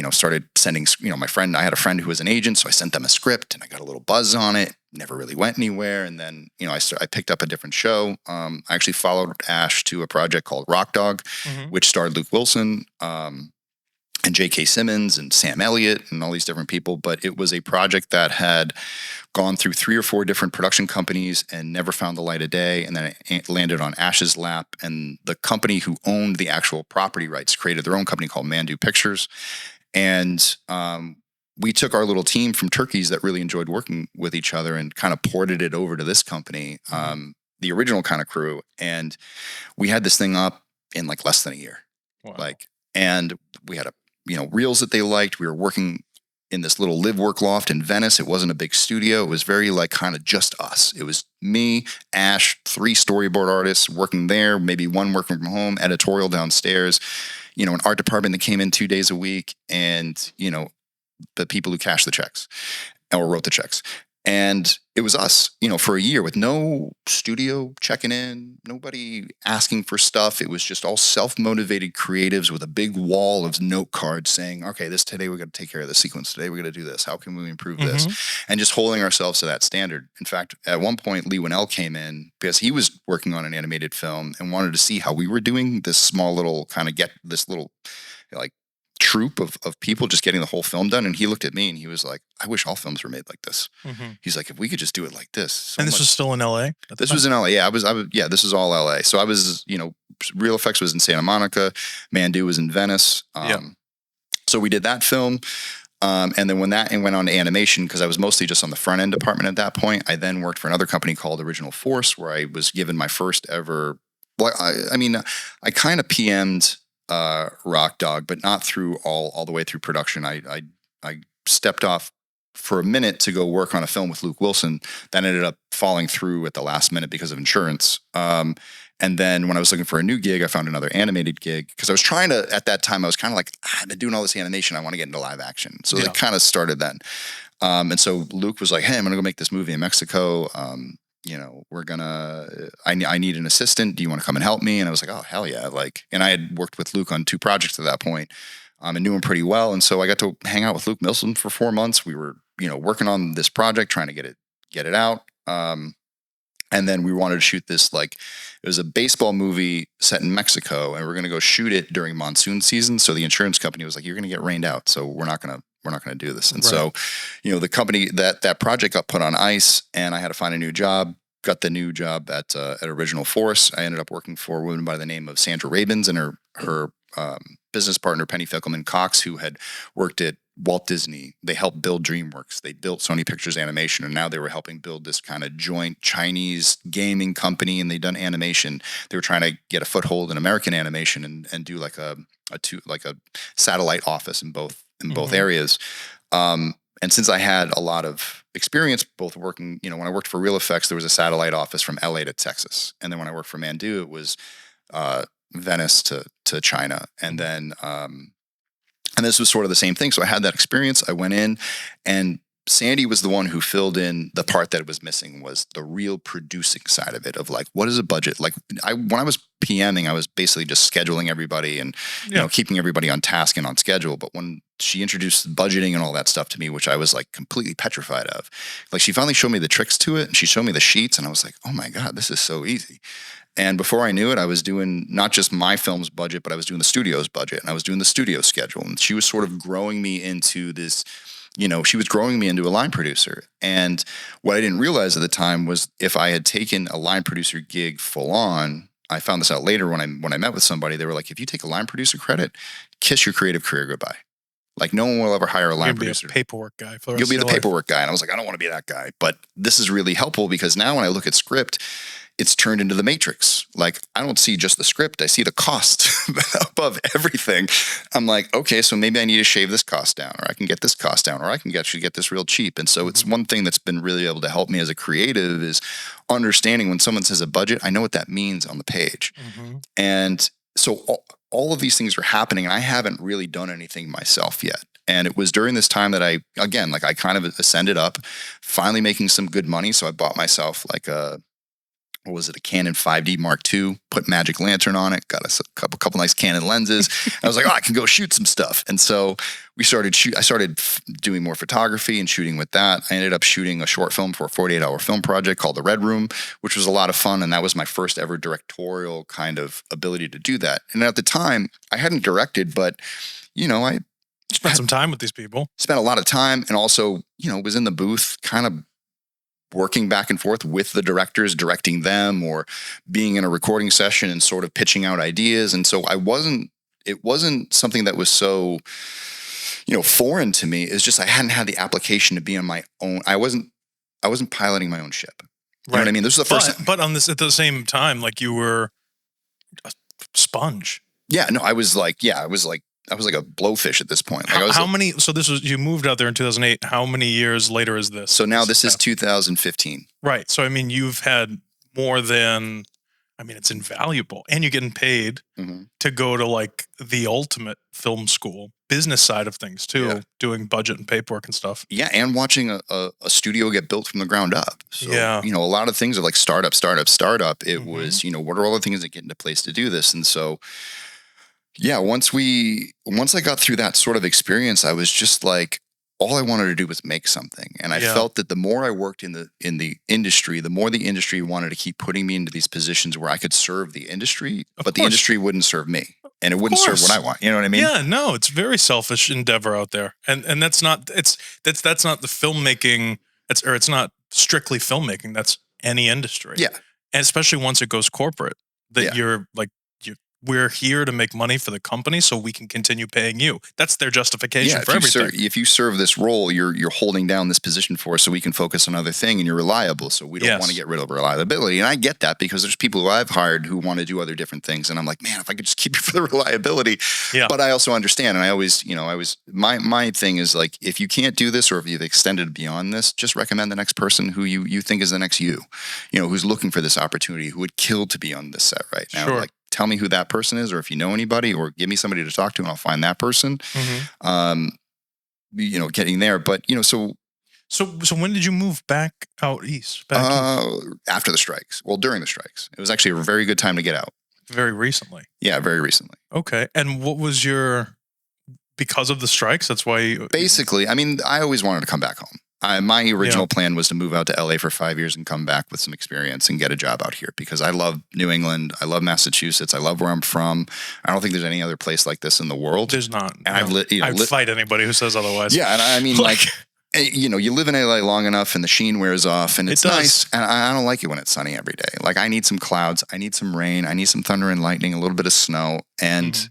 started sending, I had a friend who was an agent. So I sent them a script and I got a little buzz on it. Never really went anywhere. And then, I picked up a different show. I actually followed Ash to a project called Rock Dog, which starred Luke Wilson, and J.K. Simmons and Sam Elliott and all these different people. But it was a project that had gone through 3 or 4 different production companies and never found the light of day. And then it landed on Ash's lap. And the company who owned the actual property rights created their own company called Mandu Pictures. And we took our little team from Turkeys that really enjoyed working with each other and kind of ported it over to this company, the original kind of crew. And we had this thing up in like less than a year. Wow. And we had reels that they liked. We were working in this little live work loft in Venice. It wasn't a big studio. It was very like kind of just us. It was me, Ash, 3 storyboard artists working there, maybe 1 working from home, editorial downstairs, an art department that came in 2 days a week, and, the people who cashed the checks or wrote the checks. And it was us, for a year with no studio checking in, nobody asking for stuff. It was just all self-motivated creatives with a big wall of note cards saying, okay, today we're going to take care of the sequence. Today we're going to do this. How can we improve this? And just holding ourselves to that standard. In fact, at one point, Lee Winnell came in because he was working on an animated film and wanted to see how we were doing this small little like troop of people just getting the whole film done. And he looked at me and he was like, I wish all films were made like this. He's like, if we could just do it like this. And this was still in LA? This was in LA. Yeah, this is all LA. So I was, Real Effects was in Santa Monica. Mandu was in Venice. So we did that film. And then when that went on to animation, because I was mostly just on the front end department at that point, I then worked for another company called Original Force, where I was given my first ever, I kind of PM'd Rock Dog, but not through all the way through production. I stepped off for a minute to go work on a film with Luke Wilson that ended up falling through at the last minute because of insurance. And then when I was looking for a new gig, I found another animated gig because I was trying to, at that time, I was kind of like, I've been doing all this animation. I want to get into live action. So it kind of started then. And so Luke was like, hey, I'm going to go make this movie in Mexico. I need an assistant. Do you want to come and help me? And I was like, oh, hell yeah. And I had worked with Luke on 2 projects at that point, and knew him pretty well. And so I got to hang out with Luke Milson for 4 months. We were, working on this project, trying to get it out. And then we wanted to shoot this, it was a baseball movie set in Mexico, and we're going to go shoot it during monsoon season. So the insurance company was like, you're going to get rained out. So we're not going to do this. And so, the company that project got put on ice, and I had to find a new job. Got the new job at Original Force. I ended up working for a woman by the name of Sandra Rabins and her business partner, Penny Fickelman Cox, who had worked at Walt Disney. They helped build DreamWorks. They built Sony Pictures Animation, and now they were helping build this kind of joint Chinese gaming company, and they'd done animation. They were trying to get a foothold in American animation and do like a satellite office in both areas. And since I had a lot of experience both working, when I worked for Real Effects, there was a satellite office from LA to Texas. And then when I worked for Mandu, it was Venice to China. And then, and this was sort of the same thing. So I had that experience. I went in, and Sandy was the one who filled in the part that was missing, was the real producing side of it, of what is a budget? When I was PMing, I was basically just scheduling everybody and, keeping everybody on task and on schedule. But when she introduced budgeting and all that stuff to me, which I was completely petrified of, she finally showed me the tricks to it, and she showed me the sheets, and I was like, oh my God, this is so easy. And before I knew it, I was doing not just my film's budget, but I was doing the studio's budget, and I was doing the studio schedule. And she was sort of growing me into this, she was growing me into a line producer. And what I didn't realize at the time was if I had taken a line producer gig full on, I found this out later when I met with somebody, they were like, if you take a line producer credit, kiss your creative career goodbye. No one will ever hire a line producer. You'll be a paperwork guy. You'll be the paperwork guy. And I was like, I don't want to be that guy. But this is really helpful because now when I look at script, it's turned into the Matrix. I don't see just the script. I see the cost above everything. I'm like, okay, so maybe I need to shave this cost down, or I can get this cost down, or I can actually get this real cheap. And so it's one thing that's been really able to help me as a creative is understanding when someone says a budget, I know what that means on the page. And so all of these things are happening, and I haven't really done anything myself yet. And it was during this time that I kind of ascended up, finally making some good money. So I bought myself a Canon 5D Mark II, put Magic Lantern on it, got a couple nice Canon lenses. I was like, I can go shoot some stuff. And so I started doing more photography and shooting with that. I ended up shooting a short film for a 48-hour film project called The Red Room, which was a lot of fun. And that was my first ever directorial kind of ability to do that. And at the time, I hadn't directed, but, I spent some time with these people. Spent a lot of time, and also, was in the booth kind of working back and forth with the directors, directing them, or being in a recording session and sort of pitching out ideas. And so it wasn't something that was so, foreign to me. It's just, I hadn't had the application to be on my own. I wasn't piloting my own ship. You know what I mean? This was the first time. But on this, at the same time, you were a sponge. Yeah, no, I was like a blowfish at this point. Like how many? So you moved out there in 2008. How many years later is this? So now this is 2015. Right. So I mean, you've had more than. I mean, it's invaluable, and you're getting paid to go to like the ultimate film school, business side of things too, doing budget and paperwork and stuff. Yeah, and watching a studio get built from the ground up. So, a lot of things are like startup. It was, what are all the things that get into place to do this? And so, once I got through that sort of experience, I was just like, all I wanted to do was make something. And I felt that the more I worked in the industry, the more the industry wanted to keep putting me into these positions where I could serve the industry, but the industry wouldn't serve me, and it wouldn't serve what I want. You know what I mean? Yeah, no, it's very selfish endeavor out there. And that's not that's not the filmmaking, it's not strictly filmmaking, that's any industry. Yeah. And especially once it goes corporate, that you're like, we're here to make money for the company so we can continue paying you. That's their justification for everything. If you serve this role, you're holding down this position for us so we can focus on other thing, and you're reliable. So we don't want to get rid of reliability. And I get that, because there's people who I've hired who want to do other different things. And I'm like, man, if I could just keep you for the reliability. Yeah. But I also understand. And I always, my thing is like, if you can't do this, or if you've extended beyond this, just recommend the next person who you think is the next who's looking for this opportunity, who would kill to be on this set right now. Sure. Like, tell me who that person is, or if you know anybody, or give me somebody to talk to and I'll find that person. Getting there. But, so when did you move back out east? After the strikes. Well, during the strikes. It was actually a very good time to get out. Very recently. Yeah, very recently. Okay. And what was because of the strikes? That's why basically, I mean, I always wanted to come back home. My original plan was to move out to LA for 5 years and come back with some experience and get a job out here, because I love New England. I love Massachusetts. I love where I'm from. I don't think there's any other place like this in the world. There's not. And I'd fight anybody who says otherwise. Yeah. And I mean, you live in LA long enough and the sheen wears off, and it's nice. And I don't like it when it's sunny every day. Like, I need some clouds. I need some rain. I need some thunder and lightning, a little bit of snow. And,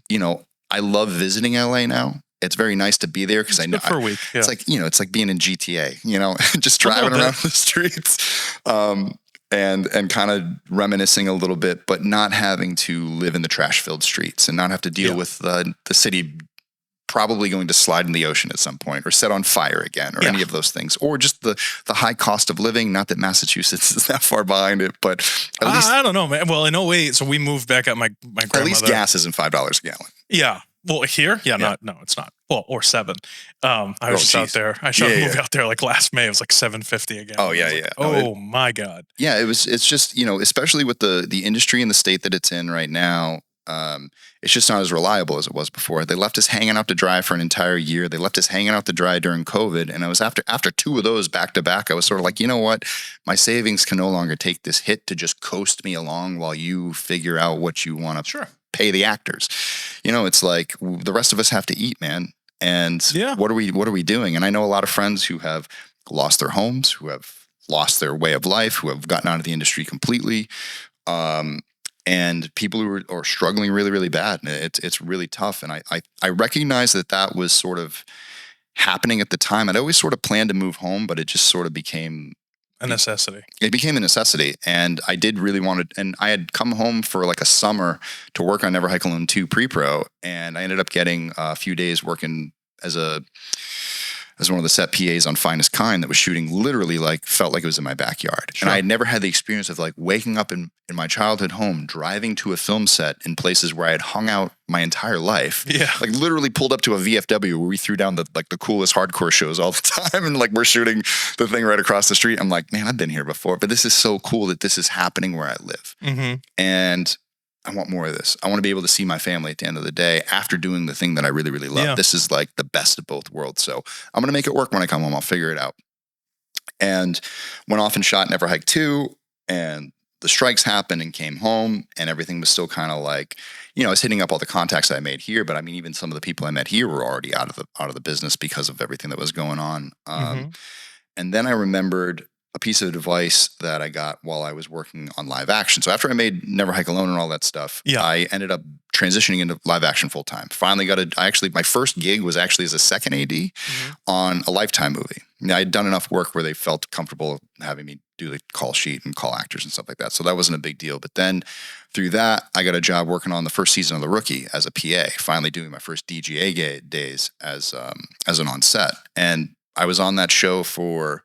I love visiting LA now. It's very nice to be there, because I know for a week. Yeah. It's like, it's like being in GTA, just driving around the streets, and kind of reminiscing a little bit, but not having to live in the trash-filled streets and not have to deal with the city probably going to slide in the ocean at some point, or set on fire again, or any of those things, or just the high cost of living. Not that Massachusetts is that far behind it, but at least I don't know, man. Well, in 2008, so we moved back at my grandmother. At least gas isn't $5 a gallon. Yeah. Well, here? Yeah. No, it's not. Well, or $7. I was just out there. I moved out there like last May. It was like $7.50 again. Oh, yeah. Oh, my God. Yeah, it's just, especially with the industry and the state that it's in right now, it's just not as reliable as it was before. They left us hanging out to dry for an entire year. They left us hanging out to dry during COVID. And I was after two of those back to back, I was sort of like, you know what? My savings can no longer take this hit to just coast me along while you figure out what you want to pay the actors. It's like, the rest of us have to eat, man. And what are we doing? And I know a lot of friends who have lost their homes, who have lost their way of life, who have gotten out of the industry completely. And people who are struggling really, really bad. It's really tough. And I recognize that was sort of happening at the time. I'd always sort of planned to move home, but it just sort of became a necessity. It became a necessity. And I did really want to, and I had come home for like a summer to work on Never Hike Alone 2 pre-pro. And I ended up getting a few days working as one of the set PAs on Finest Kind that was shooting literally felt like it was in my backyard. Sure. And I had never had the experience of like waking up in my childhood home, driving to a film set in places where I had hung out my entire life. Yeah. Like literally pulled up to a VFW where we threw down the coolest hardcore shows all the time. And like, we're shooting the thing right across the street. I'm like, man, I've been here before, but this is so cool that this is happening where I live. Mm-hmm. And I want more of this. I want to be able to see my family at the end of the day after doing the thing that I really, really love. Yeah. This is like the best of both worlds. So I'm going to make it work when I come home. I'll figure it out. And went off and shot Never Hike 2, and the strikes happened and came home, and everything was still kind of like, I was hitting up all the contacts I made here, but I mean, even some of the people I met here were already out of the business because of everything that was going on. And then I remembered a piece of advice that I got while I was working on live action. So after I made Never Hike Alone and all that stuff, I ended up transitioning into live action full time. Finally my first gig was actually as a second AD on a Lifetime movie. Now, I'd done enough work where they felt comfortable having me do the call sheet and call actors and stuff like that. So that wasn't a big deal. But then through that, I got a job working on the first season of The Rookie as a PA, finally doing my first DGA days as an on set. And I was on that show for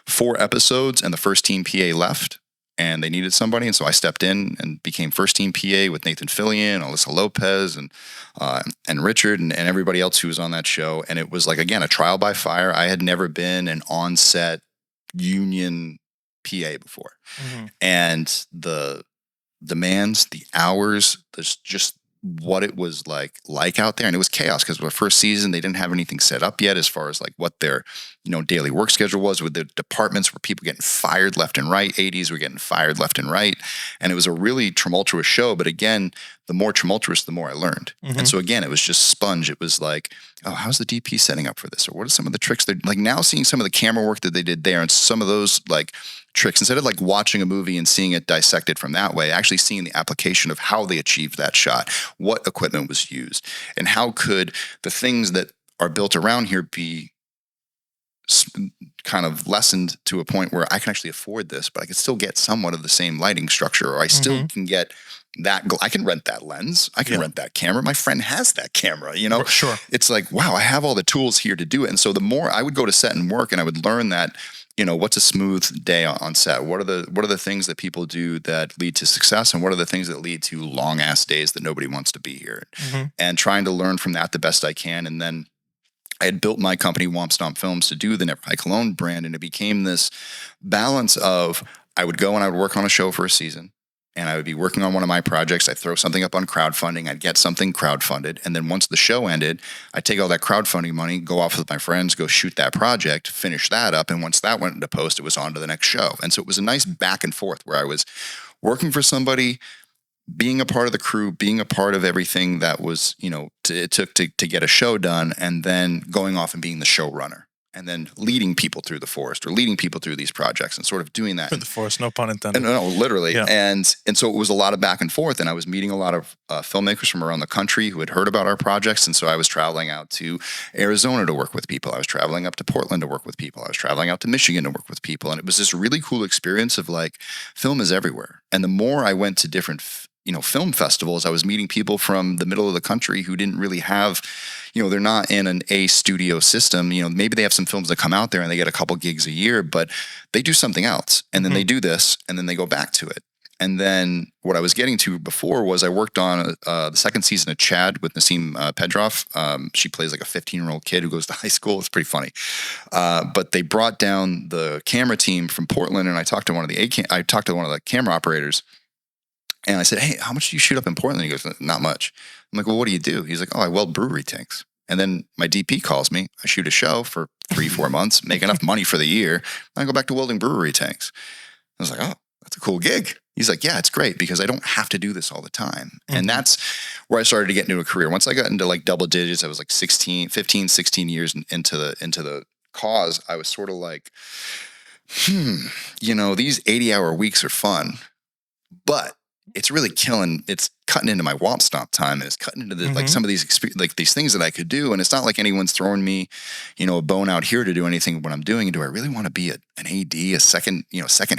4 episodes, and the first team PA left, and they needed somebody, and so I stepped in and became first team PA with Nathan Fillion, Alyssa Lopez, and Richard, and everybody else who was on that show. And it was like, again, a trial by fire. I had never been an on-set union PA before, and the demands, the hours, just what it was like out there. And it was chaos because the first season, they didn't have anything set up yet as far as like what their, daily work schedule was, with the departments where people getting fired left and right. ADs were getting fired left and right. And it was a really tumultuous show. But again, the more tumultuous, the more I learned. And so again, it was just sponge. It was like, oh, how's the DP setting up for this? Or what are some of the tricks? They're like, now seeing some of the camera work that they did there and some of those like tricks, instead of like watching a movie and seeing it dissected from that way, actually seeing the application of how they achieved that shot, what equipment was used, and how could the things that are built around here be kind of lessened to a point where I can actually afford this, but I can still get somewhat of the same lighting structure, or I still can get that. I can rent that lens. I can rent that camera. My friend has that camera, Sure. It's like, wow, I have all the tools here to do it. And so the more I would go to set and work, and I would learn that, what's a smooth day on set? What are the things that people do that lead to success? And what are the things that lead to long ass days that nobody wants to be here? And trying to learn from that the best I can. And then I had built my company, Womp Stomp Films, to do the Never Hike Alone brand. And it became this balance of, I would go and I would work on a show for a season, and I would be working on one of my projects. I'd throw something up on crowdfunding. I'd get something crowdfunded. And then once the show ended, I'd take all that crowdfunding money, go off with my friends, go shoot that project, finish that up. And once that went into post, it was on to the next show. And so it was a nice back and forth where I was working for somebody, being a part of the crew, being a part of everything that was, it took to get a show done, and then going off and being the showrunner, and then leading people through the forest, or leading people through these projects, and sort of doing that. Through the forest, no pun intended. No, literally. Yeah. And so it was a lot of back and forth, and I was meeting a lot of filmmakers from around the country who had heard about our projects. And so I was traveling out to Arizona to work with people. I was traveling up to Portland to work with people. I was traveling out to Michigan to work with people. And it was this really cool experience of like, film is everywhere. And the more I went to different film festivals, I was meeting people from the middle of the country who didn't really have, they're not in an A studio system. Maybe they have some films that come out there and they get a couple gigs a year, but they do something else. And then they do this, and then they go back to it. And then what I was getting to before was I worked on the second season of Chad with Nasim Pedroff. She plays like a 15-year-old kid who goes to high school. It's pretty funny. But they brought down the camera team from Portland, and I talked to one of the camera operators. And I said, hey, how much do you shoot up in Portland? He goes, not much. I'm like, well, what do you do? He's like, oh, I weld brewery tanks. And then my DP calls me. I shoot a show for 3-4 months, make enough money for the year, and I go back to welding brewery tanks. I was like, oh, that's a cool gig. He's like, yeah, it's great because I don't have to do this all the time. And that's where I started to get into a career. Once I got into like double digits, I was like 15, 16 years into the cause. I was sort of like, these 80-hour weeks are fun, but it's really it's cutting into my Womp Stomp time, and it's cutting into like some of these these things that I could do. And it's not like anyone's throwing me, a bone out here to do anything what I'm doing. And do I really want to be an AD, a second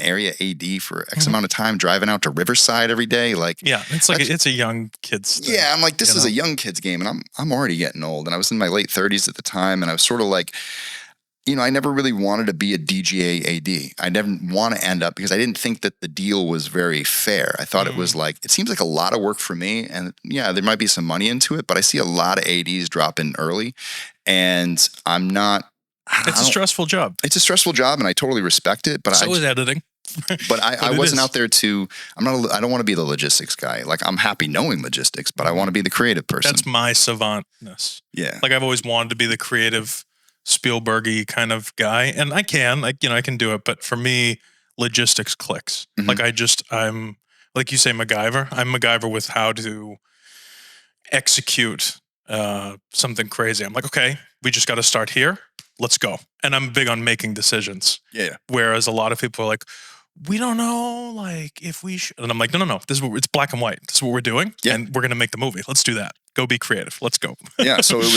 area AD for X amount of time, driving out to Riverside every day? Like, yeah, it's like, it's a young kid's thing. Yeah. I'm like, this is a young kid's game, and I'm already getting old, and I was in my late 30s at the time. And I was sort of like, I never really wanted to be a DGA AD. I never want to end up, because I didn't think that the deal was very fair. I thought it was like, it seems like a lot of work for me. And yeah, there might be some money into it, but I see a lot of ADs drop in early, and I'm not. It's a stressful job. It's a stressful job, and I totally respect it. But so is editing. But I wasn't out there to. I don't want to be the logistics guy. Like, I'm happy knowing logistics, but I want to be the creative person. That's my savantness. Yeah. Like, I've always wanted to be the creative Spielberg-y kind of guy, and I can do it, but for me, logistics clicks. Like, I'm like you say, MacGyver. I'm MacGyver with how to execute something crazy. I'm like, okay, we just got to start here. let's go. And I'm big on making decisions. Yeah. Whereas a lot of people are like, we don't know, like, if we should. And I'm like, no. This is it's black and white. This is what we're doing. Yeah. And we're going to make the movie. Let's do that. Go be creative. Let's go. So it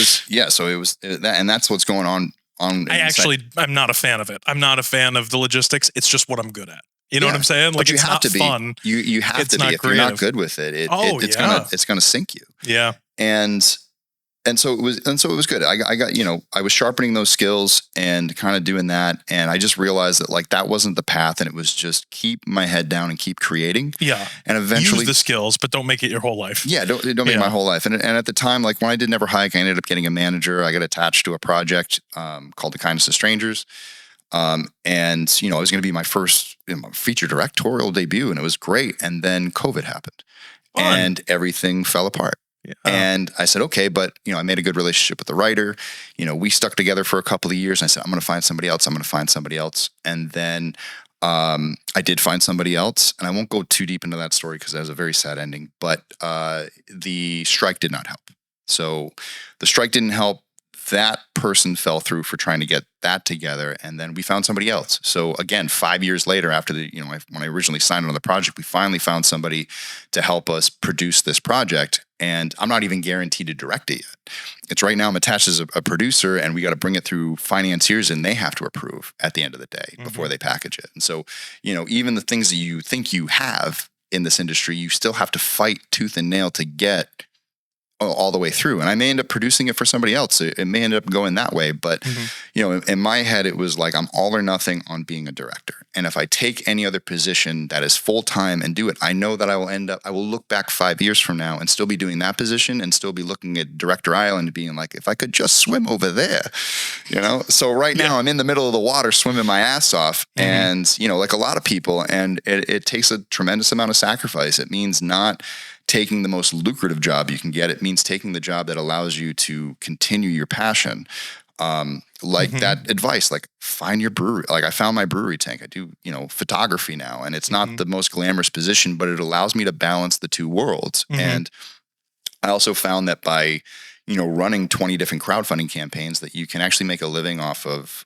was that. And that's what's going on. I'm not a fan of it. I'm not a fan of the logistics. It's just what I'm good at. You know what I'm saying? Like, you have to be fun. You have to be. If you're not good with it, it's gonna sink you. Yeah. And so it was good. I got, I was sharpening those skills and kind of doing that. And I just realized that like, that wasn't the path. And it was just keep my head down and keep creating. Yeah. And eventually use the skills, but don't make it your whole life. Yeah. Don't make my whole life. And at the time, like when I did Never Hike, I ended up getting a manager. I got attached to a project called The Kindness of Strangers. And it was going to be my first feature directorial debut, and it was great. And then COVID happened. Fun. And everything fell apart. Yeah. And I said, okay, but I made a good relationship with the writer. We stuck together for a couple of years, and I said, I'm going to find somebody else. And then I did find somebody else, and I won't go too deep into that story because that was a very sad ending, but the strike did not help. So the strike didn't help. That person fell through for trying to get that together, and then we found somebody else. So again, 5 years later, after when I originally signed on the project, we finally found somebody to help us produce this project. And I'm not even guaranteed to direct it yet. It's right now I'm attached as a producer, and we got to bring it through financiers, and they have to approve at the end of the day before they package it. And so, even the things that you think you have in this industry, you still have to fight tooth and nail to get all the way through. And I may end up producing it for somebody else. It may end up going that way. But, in my head, it was like, I'm all or nothing on being a director. And if I take any other position that is full-time and do it, I know that I will look back 5 years from now and still be doing that position and still be looking at Director Island being like, if I could just swim over there, So right now I'm in the middle of the water swimming my ass off. And, like a lot of people, and it takes a tremendous amount of sacrifice. It means not taking the most lucrative job you can get. It means taking the job that allows you to continue your passion. That advice, like find your brewery. Like I found my brewery tank. I do, photography now, and it's not the most glamorous position, but it allows me to balance the two worlds. And I also found that by, running 20 different crowdfunding campaigns, that you can actually make a living off of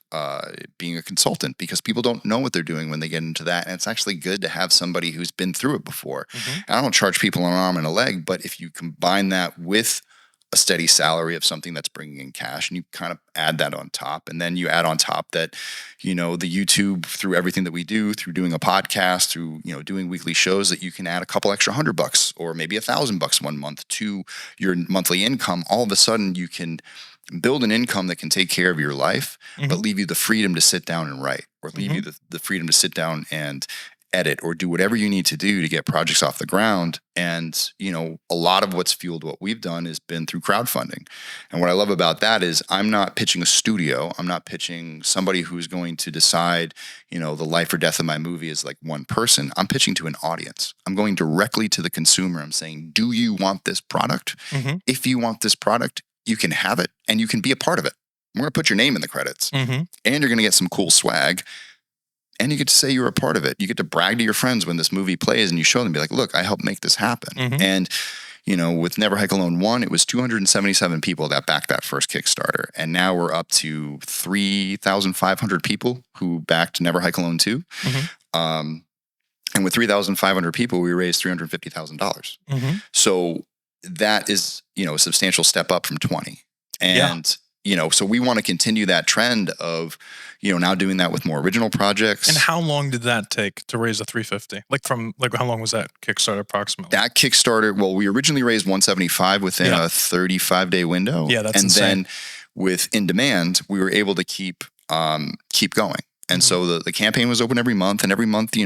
being a consultant, because people don't know what they're doing when they get into that. And it's actually good to have somebody who's been through it before. And I don't charge people an arm and a leg, but if you combine that with a steady salary of something that's bringing in cash, and you kind of add that on top, and then you add on top that, the YouTube, through everything that we do, through doing a podcast, through, doing weekly shows, that you can add a couple extra $100 or maybe $1,000 one month to your monthly income. All of a sudden you can build an income that can take care of your life, but leave you the freedom to sit down and write, or leave you the freedom to sit down and edit, or do whatever you need to do to get projects off the ground. And, a lot of what's fueled what we've done has been through crowdfunding. And what I love about that is I'm not pitching a studio. I'm not pitching somebody who's going to decide, the life or death of my movie is like one person. I'm pitching to an audience. I'm going directly to the consumer. I'm saying, do you want this product? If you want this product, you can have it and you can be a part of it. We're going to put your name in the credits, and you're going to get some cool swag. And you get to say you're a part of it. You get to brag to your friends when this movie plays, and you show them, be like, look, I helped make this happen. And, with Never Hike Alone 1, it was 277 people that backed that first Kickstarter. And now we're up to 3,500 people who backed Never Hike Alone 2. And with 3,500 people, we raised $350,000. So that is, a substantial step up from 20. And, so we want to continue that trend of, now doing that with more original projects. And how long did that take to raise a 350? How long was that Kickstarter approximately? That Kickstarter, well, we originally raised 175 within a 35-day window. Yeah, that's insane. And then with In Demand, we were able to keep going. And so the campaign was open every month, and every month,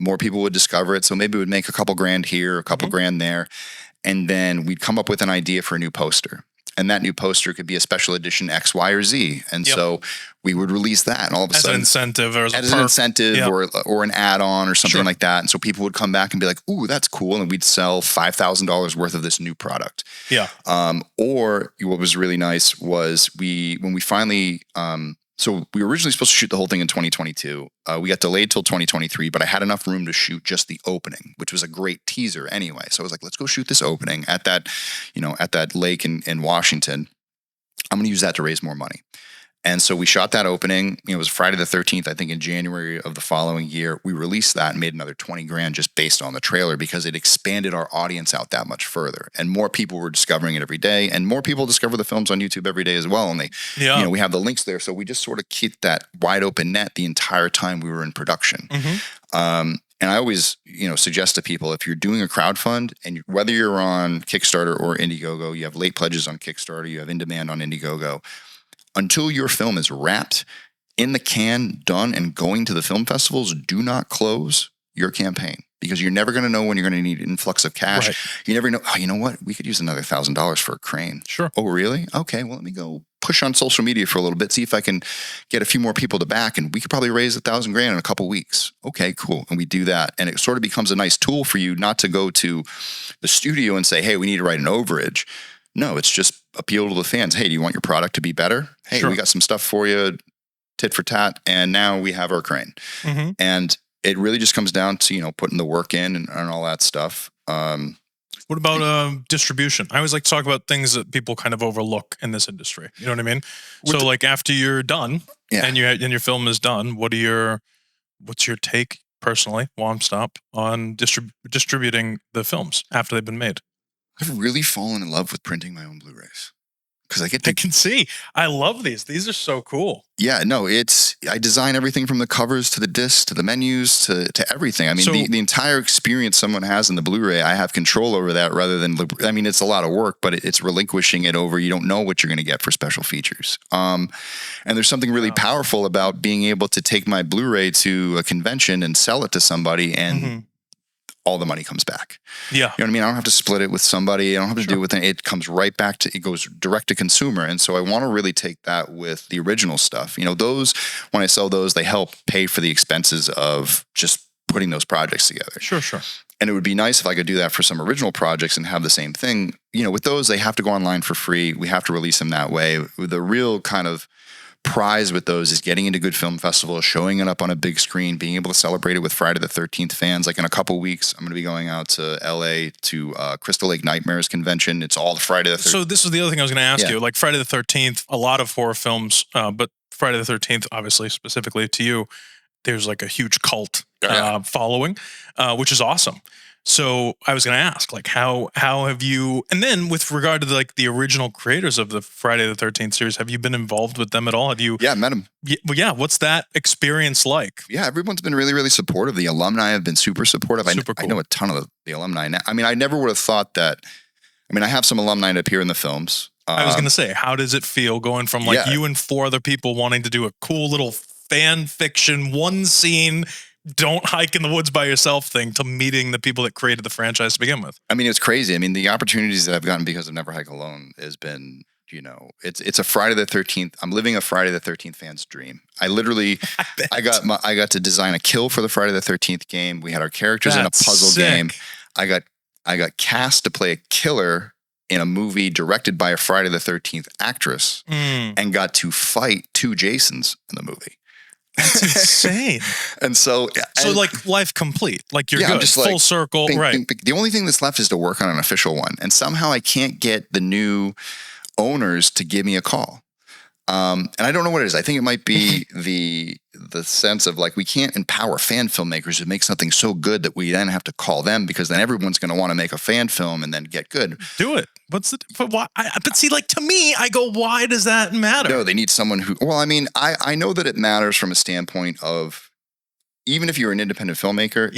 more people would discover it. So maybe we'd make a couple grand here, a couple grand there. And then we'd come up with an idea for a new poster. And that new poster could be a special edition X, Y, or Z. And so we would release that, and all of a sudden, as an incentive, or as an incentive, or an add-on, or something like that. And so people would come back and be like, "Ooh, that's cool," and we'd sell $5,000 worth of this new product. Or what was really nice was when we finally. So we were originally supposed to shoot the whole thing in 2022. We got delayed till 2023, but I had enough room to shoot just the opening, which was a great teaser anyway. So I was like, let's go shoot this opening at that, at that lake in Washington. I'm going to use that to raise more money. And so we shot that opening. It was Friday the 13th, I think in January of the following year. We released that and made another 20 grand just based on the trailer because it expanded our audience out that much further. And more people were discovering it every day. And more people discover the films on YouTube every day as well. And we have the links there. So we just sort of keep that wide open net the entire time we were in production. And I always, suggest to people, if you're doing a crowdfund and whether you're on Kickstarter or Indiegogo, you have late pledges on Kickstarter, you have in demand on Indiegogo, until your film is wrapped, in the can, done, and going to the film festivals, do not close your campaign because you're never going to know when you're going to need an influx of cash. Right. You never know. Oh, you know what? We could use another $1,000 for a crane. Sure. Oh, really? Okay. Well, let me go push on social media for a little bit, see if I can get a few more people to back, and we could probably raise $1,000 grand in a couple weeks. Okay, cool. And we do that. And it sort of becomes a nice tool for you not to go to the studio and say, hey, we need to write an overage. No, it's just appeal to the fans. Hey, do you want your product to be better? Hey, sure. We got some stuff for you, tit for tat, and now we have our crane. And it really just comes down to, putting the work in and all that stuff. What about distribution? I always like to talk about things that people kind of overlook in this industry. You know what I mean? So like after you're done and your film is done, what's your take personally, Womp Stomp, on distributing the films after they've been made? I've really fallen in love with printing my own Blu-rays because I can see. I love these. These are so cool. Yeah, no, I design everything from the covers to the discs to the menus to everything. I mean, the entire experience someone has in the Blu-ray, I have control over that rather than, it's a lot of work, but it's relinquishing it over. You don't know what you're going to get for special features. And there's something really powerful about being able to take my Blu-ray to a convention and sell it to somebody and all the money comes back. Yeah. You know what I mean? I don't have to split it with somebody. I don't have to do it with it comes right back it goes direct to consumer. And so I want to really take that with the original stuff. Those, when I sell those, they help pay for the expenses of just putting those projects together. Sure. And it would be nice if I could do that for some original projects and have the same thing. With those, they have to go online for free. We have to release them that way. The real kind of prize with those is getting into good film festivals, showing it up on a big screen, being able to celebrate it with Friday the 13th fans. Like in a couple weeks, I'm going to be going out to LA to Crystal Lake Nightmares convention. It's all the Friday the 13th. So this is the other thing I was going to ask you. Like Friday the 13th, a lot of horror films, but Friday the 13th, obviously, specifically to you, there's like a huge cult following, which is awesome. So I was going to ask, like, how have you, and then with regard to the original creators of the Friday the 13th series, have you been involved with them at all? Have you? Yeah, met them. What's that experience like? Yeah, everyone's been really, really supportive. The alumni have been super supportive. Super cool. I know a ton of the alumni now. I never would have thought that. I have some alumni that appear in the films. I was going to say, how does it feel going from you and 4 other people wanting to do a cool little fan fiction, one scene, don't hike in the woods by yourself thing to meeting the people that created the franchise to begin with? It's crazy. The opportunities that I've gotten because of Never Hike Alone has been, it's a Friday the 13th. I'm living a Friday the 13th fan's dream. I literally, I got to design a kill for the Friday the 13th game. We had our characters in a puzzle game. I got cast to play a killer in a movie directed by a Friday the 13th actress and got to fight 2 Jasons in the movie. That's insane. And so like life complete, like you're good, just full circle, right? The only thing that's left is to work on an official one, and somehow I can't get the new owners to give me a call. And I don't know what it is. I think it might be the sense of we can't empower fan filmmakers to make something so good that we then have to call them because then everyone's going to want to make a fan film and then get good. Do it. But see, to me, I go, why does that matter? No, they need someone who, I know that it matters from a standpoint of, even if you're an independent filmmaker,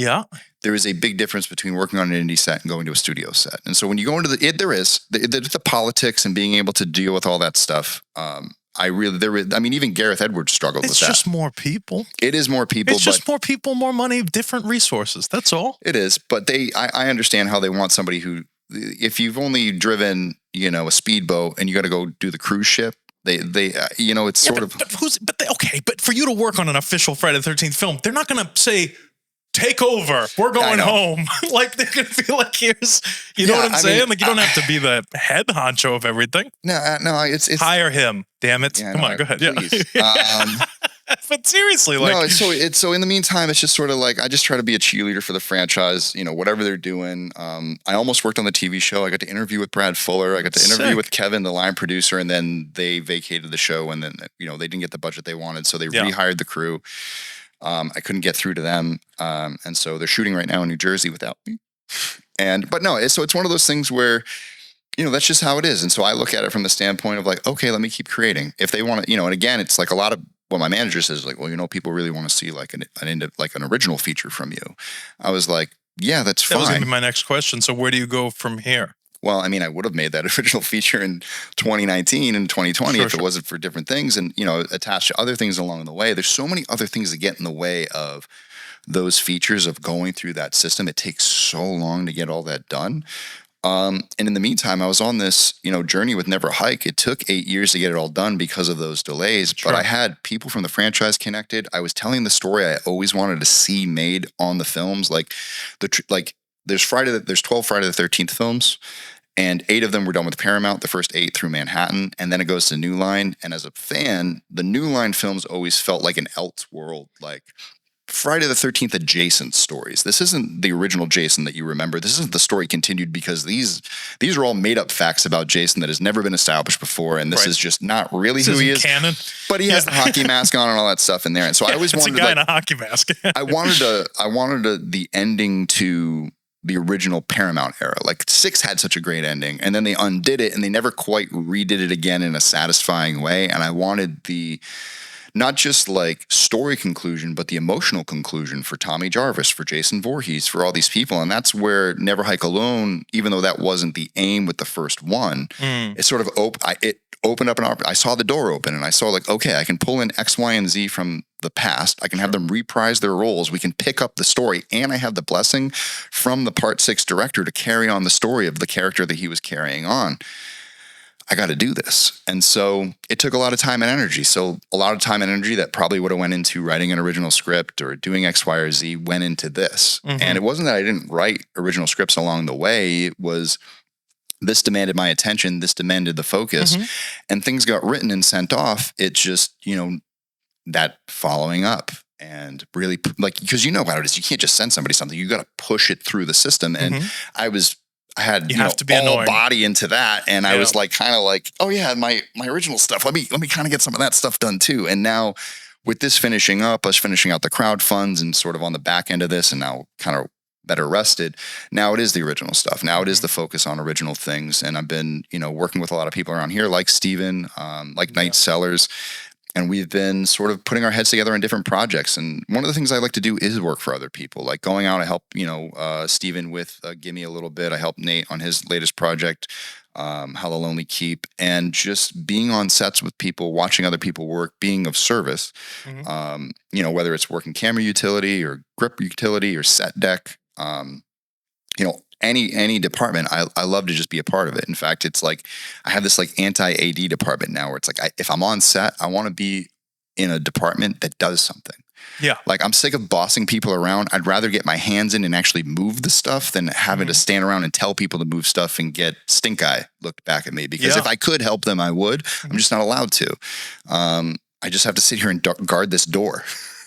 there is a big difference between working on an indie set and going to a studio set. And so when you go into the politics and being able to deal with all that stuff, even Gareth Edwards struggled with that. It's just more people. It is more people. It's just more people, more money, different resources. That's all. It is. But I understand how they want somebody who, if you've only driven, a speedboat and you got to go do the cruise ship, it's sort of. But for you to work on an official Friday the 13th film, they're not going to say, take over, we're going home. They're going to feel here's, you know what I'm saying? You don't have to be the head honcho of everything. No, it's hire him. Damn it. Come on, go ahead. Please. But seriously, like, no, so in the meantime, it's just sort of like I just try to be a cheerleader for the franchise, whatever they're doing. I almost worked on the TV show. I got to interview with Brad Fuller. I got to interview with Kevin, the line producer, and then they vacated the show, and then they didn't get the budget they wanted, so they rehired the crew. I couldn't get through to them, and so they're shooting right now in New Jersey without me. But no, so it's one of those things where that's just how it is. And so I look at it from the standpoint of like, okay, let me keep creating. If they want to, and again, it's like a lot of what my manager says, like, well, people really want to see like an original feature from you. I was like, yeah, that's fine. That was going to be my next question. So where do you go from here? Well, I mean, I would have made that original feature in 2019 and 2020 if it wasn't for different things and, attached to other things along the way. There's so many other things that get in the way of those features of going through that system. It takes so long to get all that done. And in the meantime, I was on this, journey with Never Hike. It took 8 years to get it all done because of those delays. Sure. But I had people from the franchise connected. I was telling the story I always wanted to see made on the films. Like there's 12 Friday the 13th films, and 8 of them were done with Paramount. The first 8 through Manhattan, and then it goes to New Line. And as a fan, the New Line films always felt like an Elseworld, like Friday the 13th adjacent stories. This isn't the original Jason that you remember. This isn't the story continued because these are all made up facts about Jason that has never been established before, and this is just not really who he is. Canon. But he has the hockey mask on and all that stuff in there. And so I always wanted a guy in a hockey mask. I wanted the ending to the original Paramount era. Like 6 had such a great ending, and then they undid it and they never quite redid it again in a satisfying way. And I wanted the not just like story conclusion, but the emotional conclusion for Tommy Jarvis, for Jason Voorhees, for all these people. And that's where Never Hike Alone, even though that wasn't the aim with the first one, it sort of opened up an opportunity. I saw the door open and I saw like, okay, I can pull in X, Y, and Z from the past. I can have them reprise their roles. We can pick up the story. And I have the blessing from the Part 6 director to carry on the story of the character that he was carrying on. I got to do this. And so it took a lot of time and energy. So a lot of time and energy that probably would have went into writing an original script or doing X, Y, or Z went into this. Mm-hmm. And it wasn't that I didn't write original scripts along the way. It was this demanded my attention. This demanded the focus. Mm-hmm. And things got written and sent off. It just, that following up. And really, like, because how it is. You can't just send somebody something. You got to push it through the system. And I had you have to be all annoying. Body into that, and I was like, kind of like, oh yeah, my original stuff. Let me kind of get some of that stuff done too. And now with this finishing up, us finishing out the crowd funds and sort of on the back end of this, and now kind of better rested. Now it is the original stuff. Now it is the focus on original things, and I've been working with a lot of people around here, like Steven, like Night Sellers. And we've been sort of putting our heads together on different projects. And one of the things I like to do is work for other people, like going out. I help, Steven with Gimme a little bit. I helped Nate on his latest project, How the Lonely Keep, and just being on sets with people, watching other people work, being of service, whether it's working camera utility or grip utility or set deck, any department, I love to just be a part of it. In fact, it's like I have this like anti-AD department now where it's like if I'm on set, I want to be in a department that does something. Yeah. Like I'm sick of bossing people around. I'd rather get my hands in and actually move the stuff than having to stand around and tell people to move stuff and get stink eye looked back at me. Because if I could help them, I would. I'm just not allowed to. I just have to sit here and guard this door.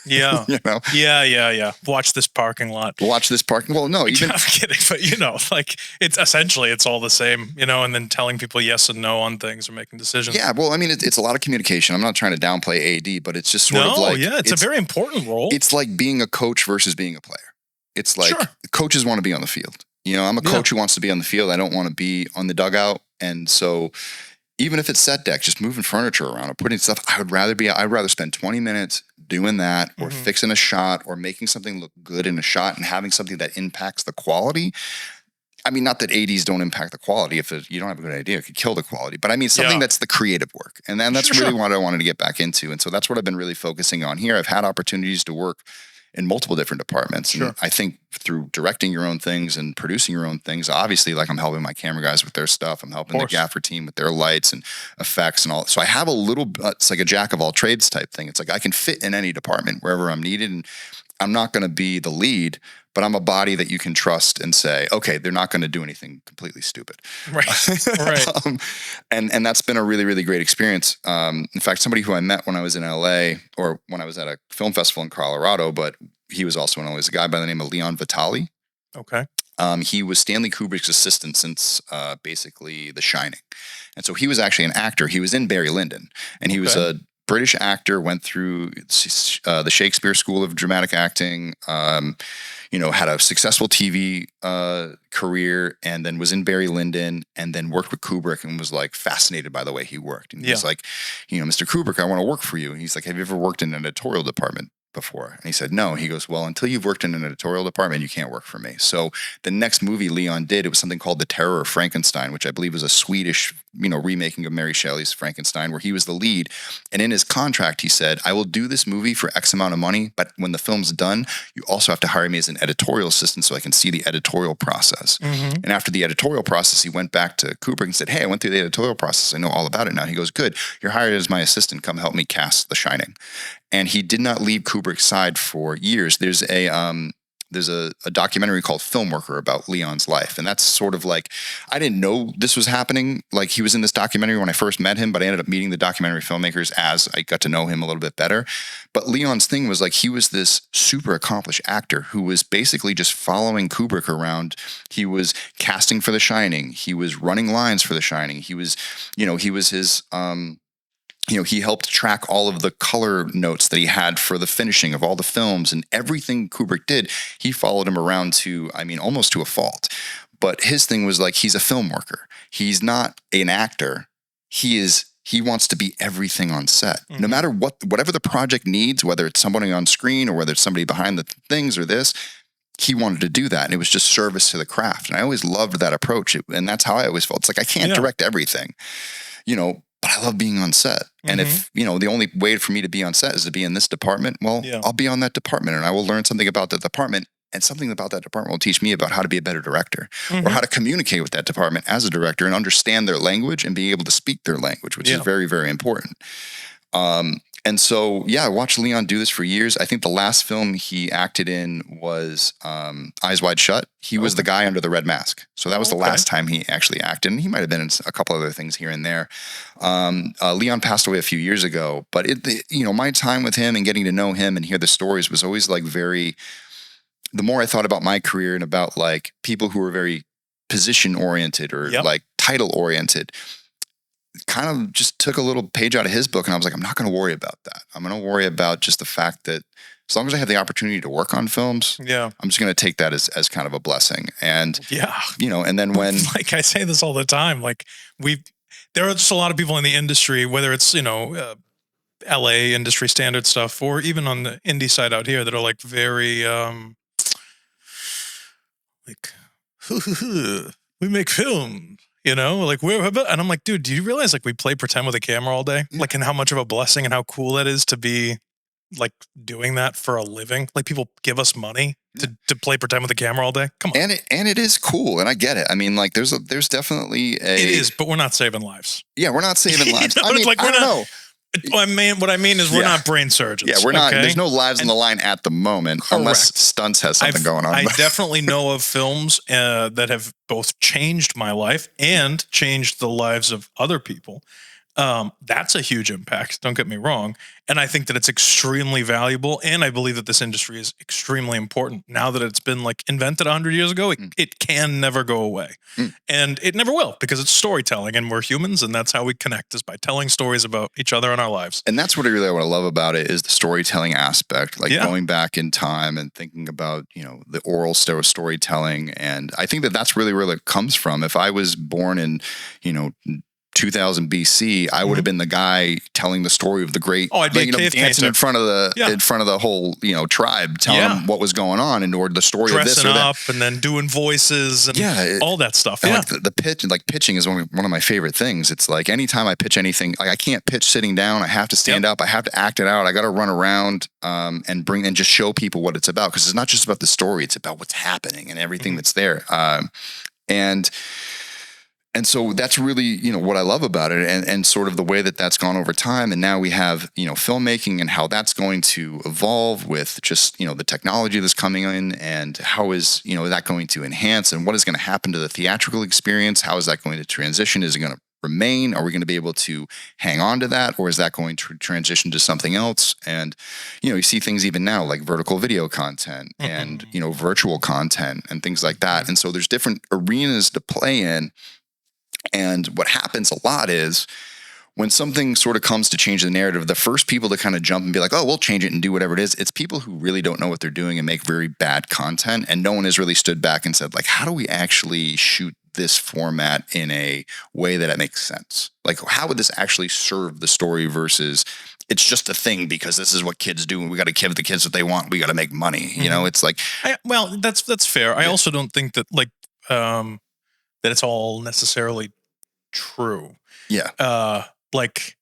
Yeah. Yeah. Watch this parking lot. Watch this parking. Well, no, even I'm kidding, but like it's essentially it's all the same, and then telling people yes and no on things or making decisions. Yeah. Well, I mean, it's a lot of communication. I'm not trying to downplay AD, but it's just sort of like, it's a very important role. It's like being a coach versus being a player. It's like coaches want to be on the field. I'm a coach who wants to be on the field. I don't want to be on the dugout. And so even if it's set deck, just moving furniture around or putting stuff, I'd rather spend 20 minutes doing that or fixing a shot or making something look good in a shot and having something that impacts the quality. I mean, not that ADs don't impact the quality. If you don't have a good idea, it could kill the quality. But I mean, something that's the creative work. And then that's really what I wanted to get back into. And so that's what I've been really focusing on here. I've had opportunities to work in multiple different departments. And I think through directing your own things and producing your own things, obviously, like I'm helping my camera guys with their stuff. I'm helping the gaffer team with their lights and effects and all. So I have a little, it's like a jack of all trades type thing. It's like I can fit in any department wherever I'm needed. And I'm not going to be the lead, but I'm a body that you can trust and say, okay, they're not going to do anything completely stupid. Right. Right. And that's been a really, really great experience. In fact, somebody who I met when I was in LA, or when I was at a film festival in Colorado, but he was also in LA, is a guy by the name of Leon Vitali. Okay. He was Stanley Kubrick's assistant since basically The Shining. And so he was actually an actor. He was in Barry Lyndon, and he was a British actor, went through the Shakespeare School of Dramatic Acting, had a successful TV career, and then was in Barry Lyndon, and then worked with Kubrick, and was like fascinated by the way he worked. And he's like, Mr. Kubrick, I want to work for you. And he's like, have you ever worked in an editorial department before? And he said, no. He goes, well, until you've worked in an editorial department, you can't work for me. So the next movie Leon did, it was something called The Terror of Frankenstein, which I believe was a Swedish, remaking of Mary Shelley's Frankenstein, where he was the lead. And in his contract, he said, I will do this movie for X amount of money, but when the film's done, you also have to hire me as an editorial assistant so I can see the editorial process. And after the editorial process, he went back to Kubrick and said, hey, I went through the editorial process. I know all about it now. He goes, good. You're hired as my assistant. Come help me cast The Shining. And he did not leave Kubrick's side for years. There's a documentary called Filmmaker about Leon's life. And that's sort of like, I didn't know this was happening. Like, he was in this documentary when I first met him, but I ended up meeting the documentary filmmakers as I got to know him a little bit better. But Leon's thing was like, he was this super accomplished actor who was basically just following Kubrick around. He was casting for The Shining. He was running lines for The Shining. He was his, he helped track all of the color notes that he had for the finishing of all the films, and everything Kubrick did, he followed him around to, almost to a fault. But his thing was like, he's a film worker. He's not an actor. He wants to be everything on set. No matter whatever the project needs, whether it's somebody on screen or whether it's somebody behind the things or this, he wanted to do that. And it was just service to the craft. And I always loved that approach. And that's how I always felt. It's like, I can't direct everything, but I love being on set. And if, the only way for me to be on set is to be in this department, well, I'll be on that department, and I will learn something about the department, and something about that department will teach me about how to be a better director, or how to communicate with that department as a director and understand their language and be able to speak their language, which is very, very important. And so, I watched Leon do this for years. I think the last film he acted in was Eyes Wide Shut. He was the guy under the red mask. So that was the last time he actually acted. And he might have been in a couple other things here and there. Leon passed away a few years ago. But, my time with him and getting to know him and hear the stories was always like the more I thought about my career and about like people who were very position oriented or like title oriented, kind of just took a little page out of his book, and I was like, I'm not going to worry about that. I'm going to worry about just the fact that as long as I have the opportunity to work on films, I'm just going to take that as kind of a blessing. And and then when, like, I say this all the time, like, there are just a lot of people in the industry, whether it's LA industry standard stuff, or even on the indie side out here, that are like very like we make film. And I'm like, dude, do you realize like we play pretend with a camera all day? Like, and how much of a blessing and how cool that is to be like doing that for a living? Like, people give us money to play pretend with a camera all day. Come on. And it is cool. And I get it. I mean, like there's definitely it is, but we're not saving lives. Yeah, we're not saving lives. I mean, like, I don't know. What I mean is we're not brain surgeons. Yeah, we're not. There's no lives on the line at the moment, unless Stunts has something going on. I definitely know of films that have both changed my life and changed the lives of other people. That's a huge impact. Don't get me wrong. And I think that it's extremely valuable. And I believe that this industry is extremely important now that it's been like invented 100 years ago. It can never go away. And it never will, because it's storytelling, and we're humans, and that's how we connect, is by telling stories about each other and our lives. And that's what I love about it, is the storytelling aspect, like going back in time and thinking about, the oral storytelling. And I think that that's really where it comes from. If I was born in, 2000 BC, I would have been the guy telling the story of the great, dancing in front of the whole, tribe, telling them what was going on, and or the story of this or that. Dressing up and then doing voices and all that stuff. Like the pitch, like pitching is one of my favorite things. It's like anytime I pitch anything, like I can't pitch sitting down. I have to stand up. I have to act it out. I got to run around and just show people what it's about, because it's not just about the story. It's about what's happening and everything that's there. And And so that's really, you know, what I love about it, and sort of the way that that's gone over time. And now we have, you know, filmmaking and how that's going to evolve with just, you know, the technology that's coming in, and how is, you know, that going to enhance, and what is going to happen to the theatrical experience? How is that going to transition? Is it going to remain? Are we going to be able to hang on to that, or is that going to transition to something else? And, you know, you see things even now like vertical video content and, you know, virtual content and things like that. And so there's different arenas to play in. And what happens a lot is when something sort of comes to change the narrative, the first people to kind of jump and be like, oh, we'll change it and do whatever it is, it's people who really don't know what they're doing and make very bad content. And no one has really stood back and said, like, how do we actually shoot this format in a way that it makes sense? Like, how would this actually serve the story versus it's just a thing because this is what kids do and we got to give the kids what they want. We got to make money. You know, it's like, well, that's fair. I also don't think that that it's all necessarily true. Yeah. Like,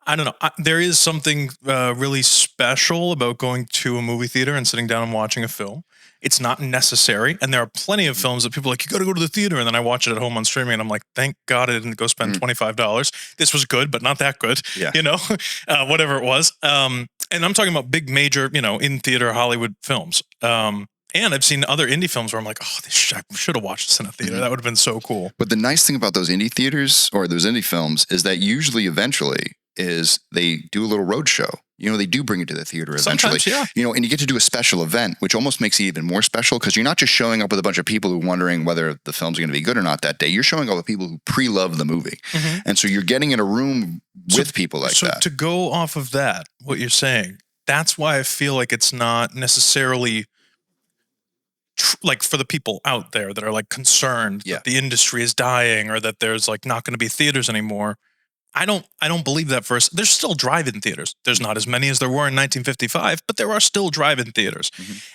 I don't know. There is something really special about going to a movie theater and sitting down and watching a film. It's not necessary. And there are plenty of films that people are like, you got to go to the theater. And then I watch it at home on streaming and I'm like, thank God I didn't go spend $25. This was good, but not that good, you know, whatever it was. And I'm talking about big, major, you know, in theater Hollywood films. And I've seen other indie films where I'm like, oh, I should have watched this in a theater. That would have been so cool. But the nice thing about those indie theaters or those indie films is that usually eventually is they do a little road show. You know, they do bring it to the theater eventually. Sometimes, yeah. You know, and you get to do a special event, which almost makes it even more special because you're not just showing up with a bunch of people who are wondering whether the film's going to be good or not that day. You're showing up with people who pre-love the movie. And so you're getting in a room with people like that. So to go off of that, what you're saying, that's why I feel like it's not necessarily like for the people out there that are like concerned that the industry is dying or that there's like not going to be theaters anymore. I don't believe that first. There's still drive-in theaters. There's not as many as there were in 1955, but there are still drive-in theaters.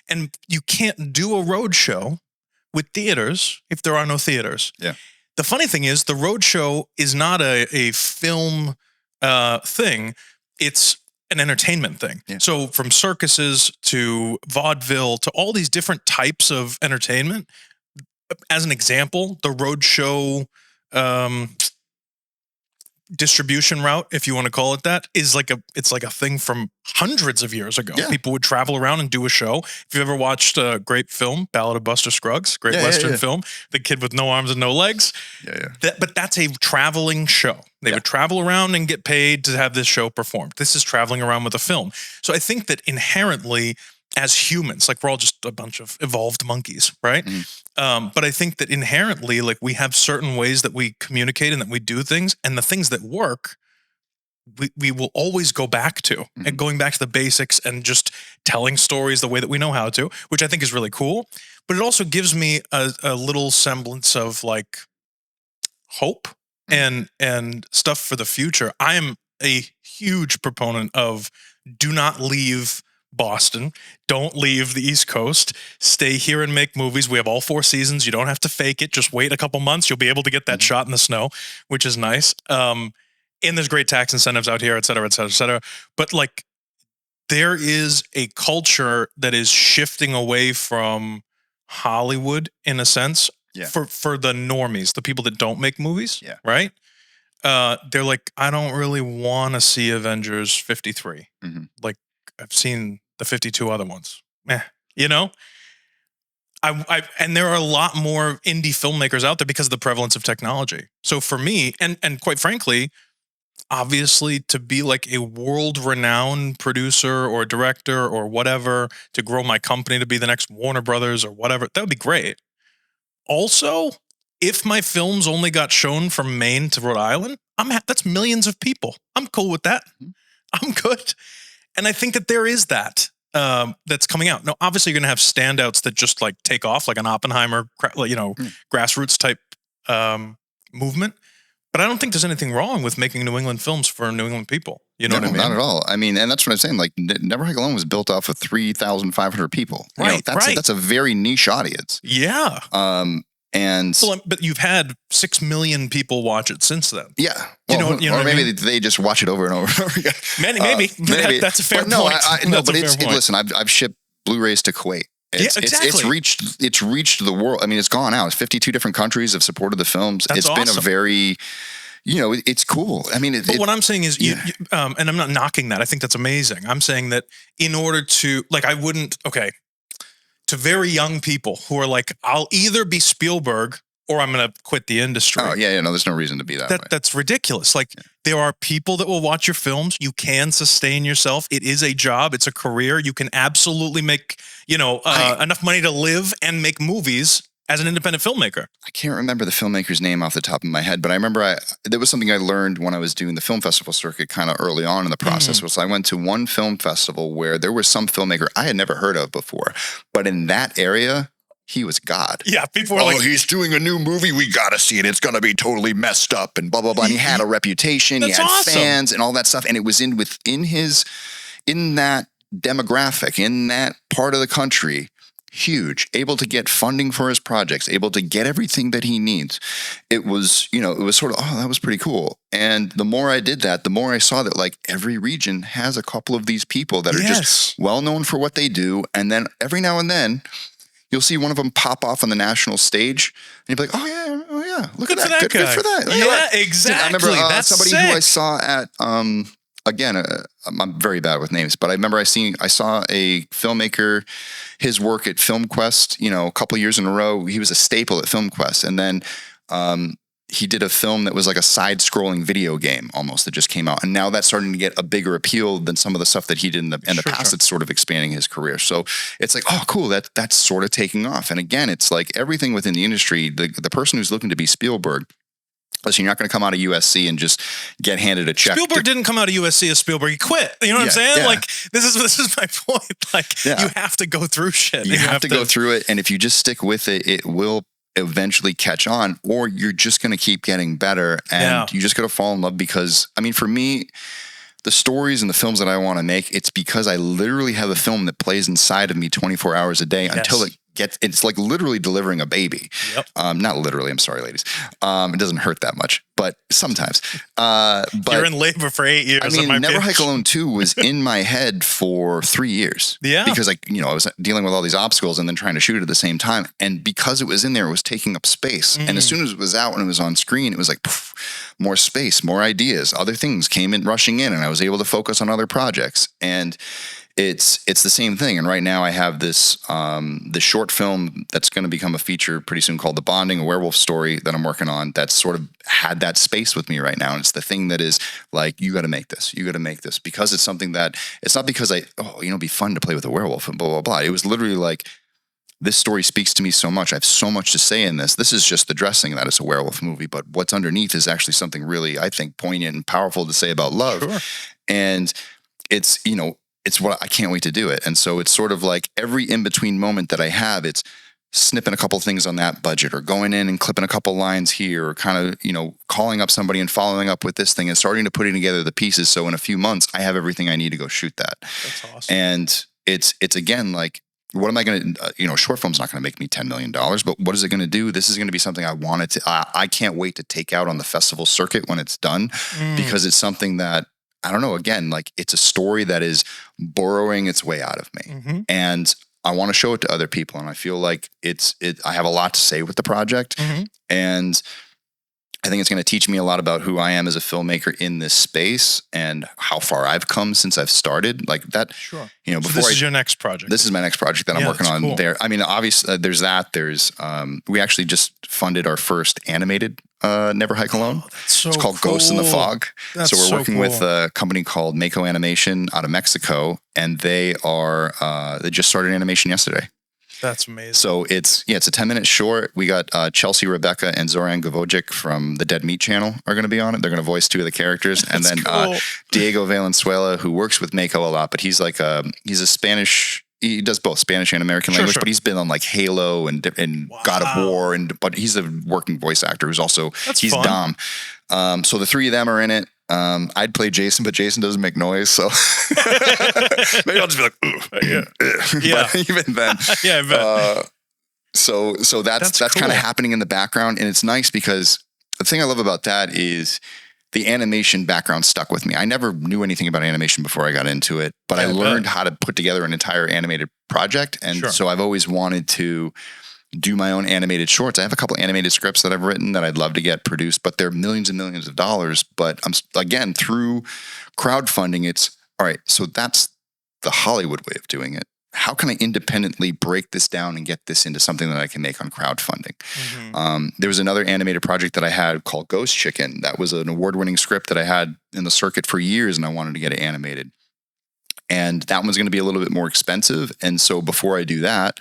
And you can't do a road show with theaters if there are no theaters. Yeah. The funny thing is the road show is not a film thing. It's an entertainment thing. Yeah. So from circuses to vaudeville to all these different types of entertainment, as an example, the road show distribution route, if you want to call it that, is like it's like a thing from hundreds of years ago. People would travel around and do a show. If you've ever watched a great film, Ballad of Buster Scruggs, great Western film, the kid with no arms and no legs. But that's a traveling show. They would travel around and get paid to have this show performed. This is traveling around with a film. So I think that inherently, as humans, like we're all just a bunch of evolved monkeys, right? But I think that inherently, like we have certain ways that we communicate and that we do things, and the things that work, we will always go back to, and going back to the basics and just telling stories the way that we know how to, which I think is really cool. But it also gives me a little semblance of like hope and stuff for the future. I am a huge proponent of do not leave Boston. Don't leave the East Coast. Stay here and make movies. We have all 4 seasons. You don't have to fake it. Just wait a couple months. You'll be able to get that shot in the snow, which is nice. And there's great tax incentives out here, et cetera, et cetera, et cetera. But like, there is a culture that is shifting away from Hollywood in a sense for the normies, the people that don't make movies, right? They're like, I don't really want to see Avengers 53. Like, I've seen the 52 other ones. You know? And there are a lot more indie filmmakers out there because of the prevalence of technology. So for me, and quite frankly, obviously to be like a world-renowned producer or director or whatever, to grow my company to be the next Warner Brothers or whatever, that would be great. Also, if my films only got shown from Maine to Rhode Island, that's millions of people. I'm cool with that. I'm good. And I think that there is that that's coming out. Now, obviously, you're going to have standouts that just like take off, like an Oppenheimer, you know, grassroots type movement. But I don't think there's anything wrong with making New England films for New England people. You know what I mean? Not at all. I mean, and that's what I'm saying. Like, Never Hike Alone was built off of 3,500 people. Right, that's a very niche audience. Yeah. But you've had 6 million people watch it since then. Yeah. Well, or maybe they just watch it over and over and over again. Maybe. That's a fair point. Listen, I've shipped Blu-rays to Kuwait. It's reached the world. I mean, it's gone out. 52 different countries have supported the films. It's been a very, it's cool. I mean, but what I'm saying is, and I'm not knocking that. I think that's amazing. I'm saying that in order to, to very young people who are like, I'll either be Spielberg or I'm going to quit the industry. Oh, yeah, no, there's no reason to be that way. That's ridiculous. There are people that will watch your films. You can sustain yourself. It is a job. It's a career. You can absolutely make, enough money to live and make movies as an independent filmmaker. I can't remember the filmmaker's name off the top of my head, but I remember there was something I learned when I was doing the film festival circuit kind of early on in the process. Was I went to one film festival where there was some filmmaker I had never heard of before, but in that area, he was God. Yeah, people were like, he's doing a new movie. We got to see it. It's going to be totally messed up and blah, blah, blah. And he had a reputation. He had fans and all that stuff. And it was in that demographic, in that part of the country, huge, able to get funding for his projects, able to get everything that he needs. It was, it was sort of, that was pretty cool. And the more I did that, the more I saw that every region has a couple of these people that are just well known for what they do. And then every now and then, you'll see one of them pop off on the national stage, and you'll be like, oh yeah, look at that. Good for that. Yeah, exactly. I remember that's somebody sick. who I saw at, again, I'm very bad with names, but I remember I saw a filmmaker, his work at FilmQuest, a couple of years in a row. He was a staple at FilmQuest. And then he did a film that was like a side-scrolling video game almost that just came out. And now that's starting to get a bigger appeal than some of the stuff that he did in the past. It's sort of expanding his career. So it's like, oh, cool, that's sort of taking off. And again, it's like everything within the industry, the person who's looking to be Spielberg, listen, you're not going to come out of USC and just get handed a check. Spielberg didn't come out of USC as Spielberg. He quit. You know what I'm saying? Yeah. This is my point. You have to go through shit. You have to go through it. And if you just stick with it, it will eventually catch on, or you're just going to keep getting better, and you just got to fall in love. Because I mean, for me, the stories and the films that I want to make, it's because I literally have a film that plays inside of me 24 hours a day until it's like literally delivering a baby. Not literally, I'm sorry, ladies. It doesn't hurt that much, but sometimes. But you're in labor for 8 years. I mean, Never Hike Alone 2 was in my head for 3 years. Yeah. Because I was dealing with all these obstacles and then trying to shoot at the same time. And because it was in there, it was taking up space. And as soon as it was out and it was on screen, it was like poof, more space, more ideas, other things came in rushing in, and I was able to focus on other projects. And it's the same thing. And right now I have this short film that's going to become a feature pretty soon called The Bonding, a werewolf story that I'm working on that's sort of had that space with me right now. And it's the thing that is like, you got to make this. You got to make this, because it's something that it's not because it'd be fun to play with a werewolf and blah, blah, blah. It was literally like, this story speaks to me so much. I have so much to say in this. This is just the dressing that it's a werewolf movie, but what's underneath is actually something really, I think, poignant and powerful to say about love. Sure. And it's, it's what I can't wait to do it. And so it's sort of like every in-between moment that I have, it's snipping a couple things on that budget, or going in and clipping a couple lines here, or kind of, calling up somebody and following up with this thing and starting to putting together the pieces. So in a few months, I have everything I need to go shoot that. That's awesome. And it's again, like, what am I going to, short film's not going to make me $10 million, but what is it going to do? This is going to be something I wanted to, I can't wait to take out on the festival circuit when it's done, because it's something that, I don't know, again, like, it's a story that is burrowing its way out of me, and I want to show it to other people. And I feel like I have a lot to say with the project, and I think it's going to teach me a lot about who I am as a filmmaker in this space and how far I've come since I've started like that. Sure. Before so this is your next project. This is my next project that I'm working on there. I mean, obviously there's that. There's, we actually just funded our first animated Never Hike Alone. It's called Ghosts in the Fog. So we're working with a company called Mako Animation out of Mexico, and they just started animation yesterday. That's amazing. So it's a 10-minute short. We got Chelsea Rebecca and Zoran Gavojic from the Dead Meat channel are going to be on it. They're going to voice 2 of the characters. And then Diego Valenzuela, who works with Mako a lot, but he's like he's a Spanish, he does both Spanish and American language, but he's been on like Halo and God of War, but he's a working voice actor who's also, he's fun. Dom. So the 3 of them are in it. I'd play Jason, but Jason doesn't make noise, so maybe I'll just be like, ooh, yeah. But even then, yeah. I bet. So that's cool. Kind of happening in the background, and it's nice because the thing I love about that is the animation background stuck with me. I never knew anything about animation before I got into it, but I learned how to put together an entire animated project. And so I've always wanted to do my own animated shorts. I have a couple animated scripts that I've written that I'd love to get produced, but they're millions and millions of dollars. But again, through crowdfunding, it's all right. So that's the Hollywood way of doing it. How can I independently break this down and get this into something that I can make on crowdfunding? There was another animated project that I had called Ghost Chicken. That was an award-winning script that I had in the circuit for years, and I wanted to get it animated. And that one's going to be a little bit more expensive. And so before I do that,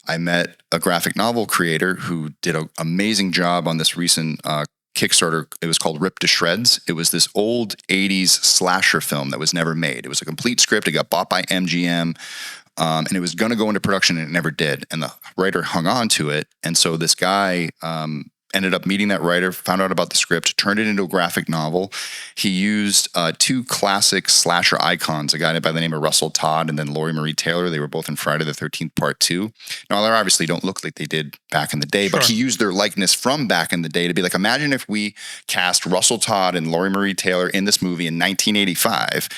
I met a graphic novel creator who did an amazing job on this recent Kickstarter. It was called Ripped to Shreds. It was this old 80s slasher film that was never made. It was a complete script. It got bought by MGM. And it was going to go into production and it never did. And the writer hung on to it. And so this guy ended up meeting that writer, found out about the script, turned it into a graphic novel. He used two classic slasher icons, a guy by the name of Russell Todd and then Laurie Marie Taylor. They were both in Friday the 13th Part 2. Now, they obviously don't look like they did back in the day, but he used their likeness from back in the day to be like, imagine if we cast Russell Todd and Laurie Marie Taylor in this movie in 1985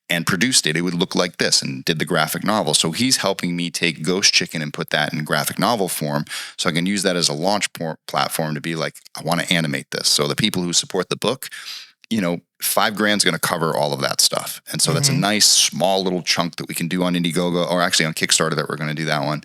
and produced it, it would look like this, and did the graphic novel. So he's helping me take Ghost Chicken and put that in graphic novel form so I can use that as a launch platform to be like, I want to animate this. So the people who support the book, $5,000 is going to cover all of that stuff. And so that's a nice small little chunk that we can do on Indiegogo, or actually on Kickstarter that we're going to do that one.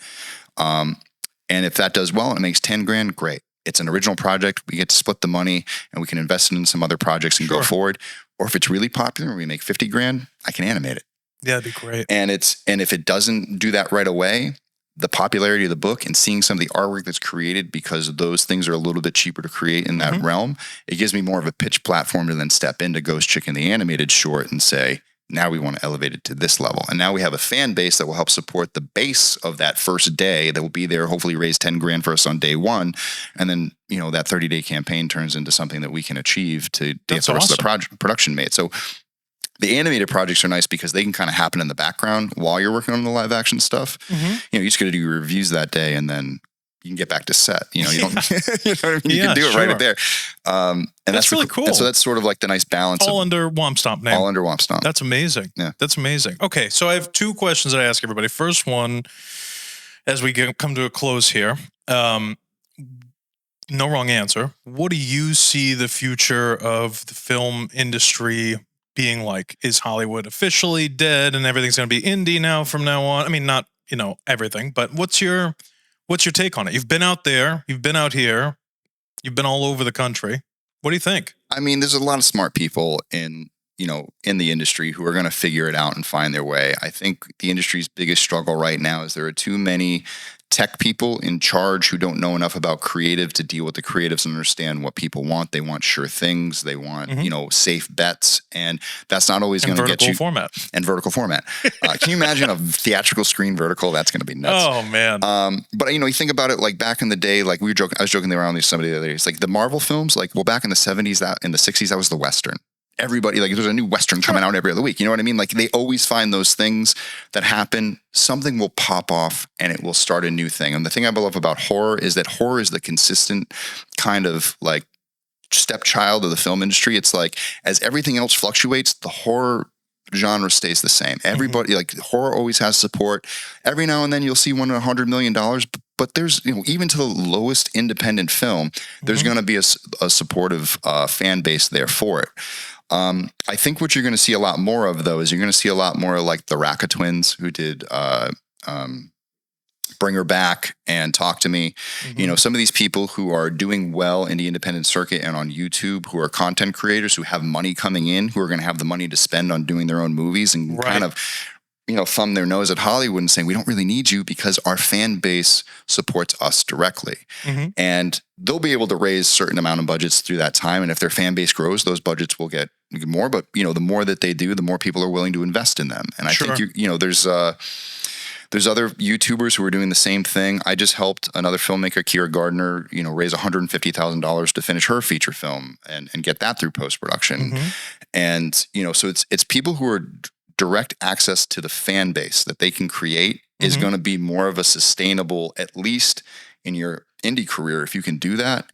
And if that does well and it makes $10,000, great. It's an original project. We get to split the money and we can invest it in some other projects and go forward. Or if it's really popular and we make $50,000, I can animate it. Yeah, that'd be great. And if it doesn't do that right away, the popularity of the book and seeing some of the artwork that's created, because those things are a little bit cheaper to create in that realm, it gives me more of a pitch platform to then step into Ghost Chicken, the animated short, and say, now we want to elevate it to this level. And now we have a fan base that will help support the base of that first day that will be there, hopefully raise $10,000 for us on day one. And then, that 30-day campaign turns into something that we can achieve to get the rest of the production made. So the animated projects are nice because they can kind of happen in the background while you're working on the live action stuff. You just got to do your reviews that day and then you can get back to set. You don't, you know what I mean? You can do it right there. And that's really cool. And so that's sort of like the nice balance. All under Womp Stomp name. All under Womp Stomp. That's amazing. Yeah. That's amazing. Okay. So I have two questions that I ask everybody. First one, as we come to a close here, no wrong answer. What do you see the future of the film industry being like? Is Hollywood officially dead and everything's going to be indie now from now on? I mean, not, everything, but what's your take on it? You've been out there, you've been out here, you've been all over the country. What do you think? I mean, there's a lot of smart people in the industry who are going to figure it out and find their way. I think the industry's biggest struggle right now is there are too many tech people in charge who don't know enough about creative to deal with the creatives and understand what people want. They want sure things. They want, safe bets. And that's not always going to get you. Vertical format. Can you imagine a theatrical screen vertical? That's going to be nuts. Oh, man. But, you think about it, like back in the day, like I was joking around with somebody the other day. It's like the Marvel films, back in the 70s, in the 60s, that was the Western. Everybody, there's a new Western coming out every other week. You know what I mean? Like, they always find those things that happen. Something will pop off and it will start a new thing. And the thing I love about horror is that horror is the consistent kind of stepchild of the film industry. It's like, as everything else fluctuates, the horror genre stays the same. Everybody, horror always has support. Every now and then you'll see one at $100 million, but there's, even to the lowest independent film, there's going to be a supportive fan base there for it. I think what you're going to see a lot more of, though, is you're going to see a lot more like the Raka twins who did Bring Her Back and Talk to Me. Some of these people who are doing well in the independent circuit and on YouTube, who are content creators, who have money coming in, who are going to have the money to spend on doing their own movies and kind of thumb their nose at Hollywood and saying, we don't really need you because our fan base supports us directly. And they'll be able to raise certain amount of budgets through that time. And if their fan base grows, those budgets will get more. But, the more that they do, the more people are willing to invest in them. And I think, there's other YouTubers who are doing the same thing. I just helped another filmmaker, Kira Gardner, raise $150,000 to finish her feature film and get that through post-production. And, so it's people who are direct access to the fan base that they can create is going to be more of a sustainable, at least in your indie career. If you can do that,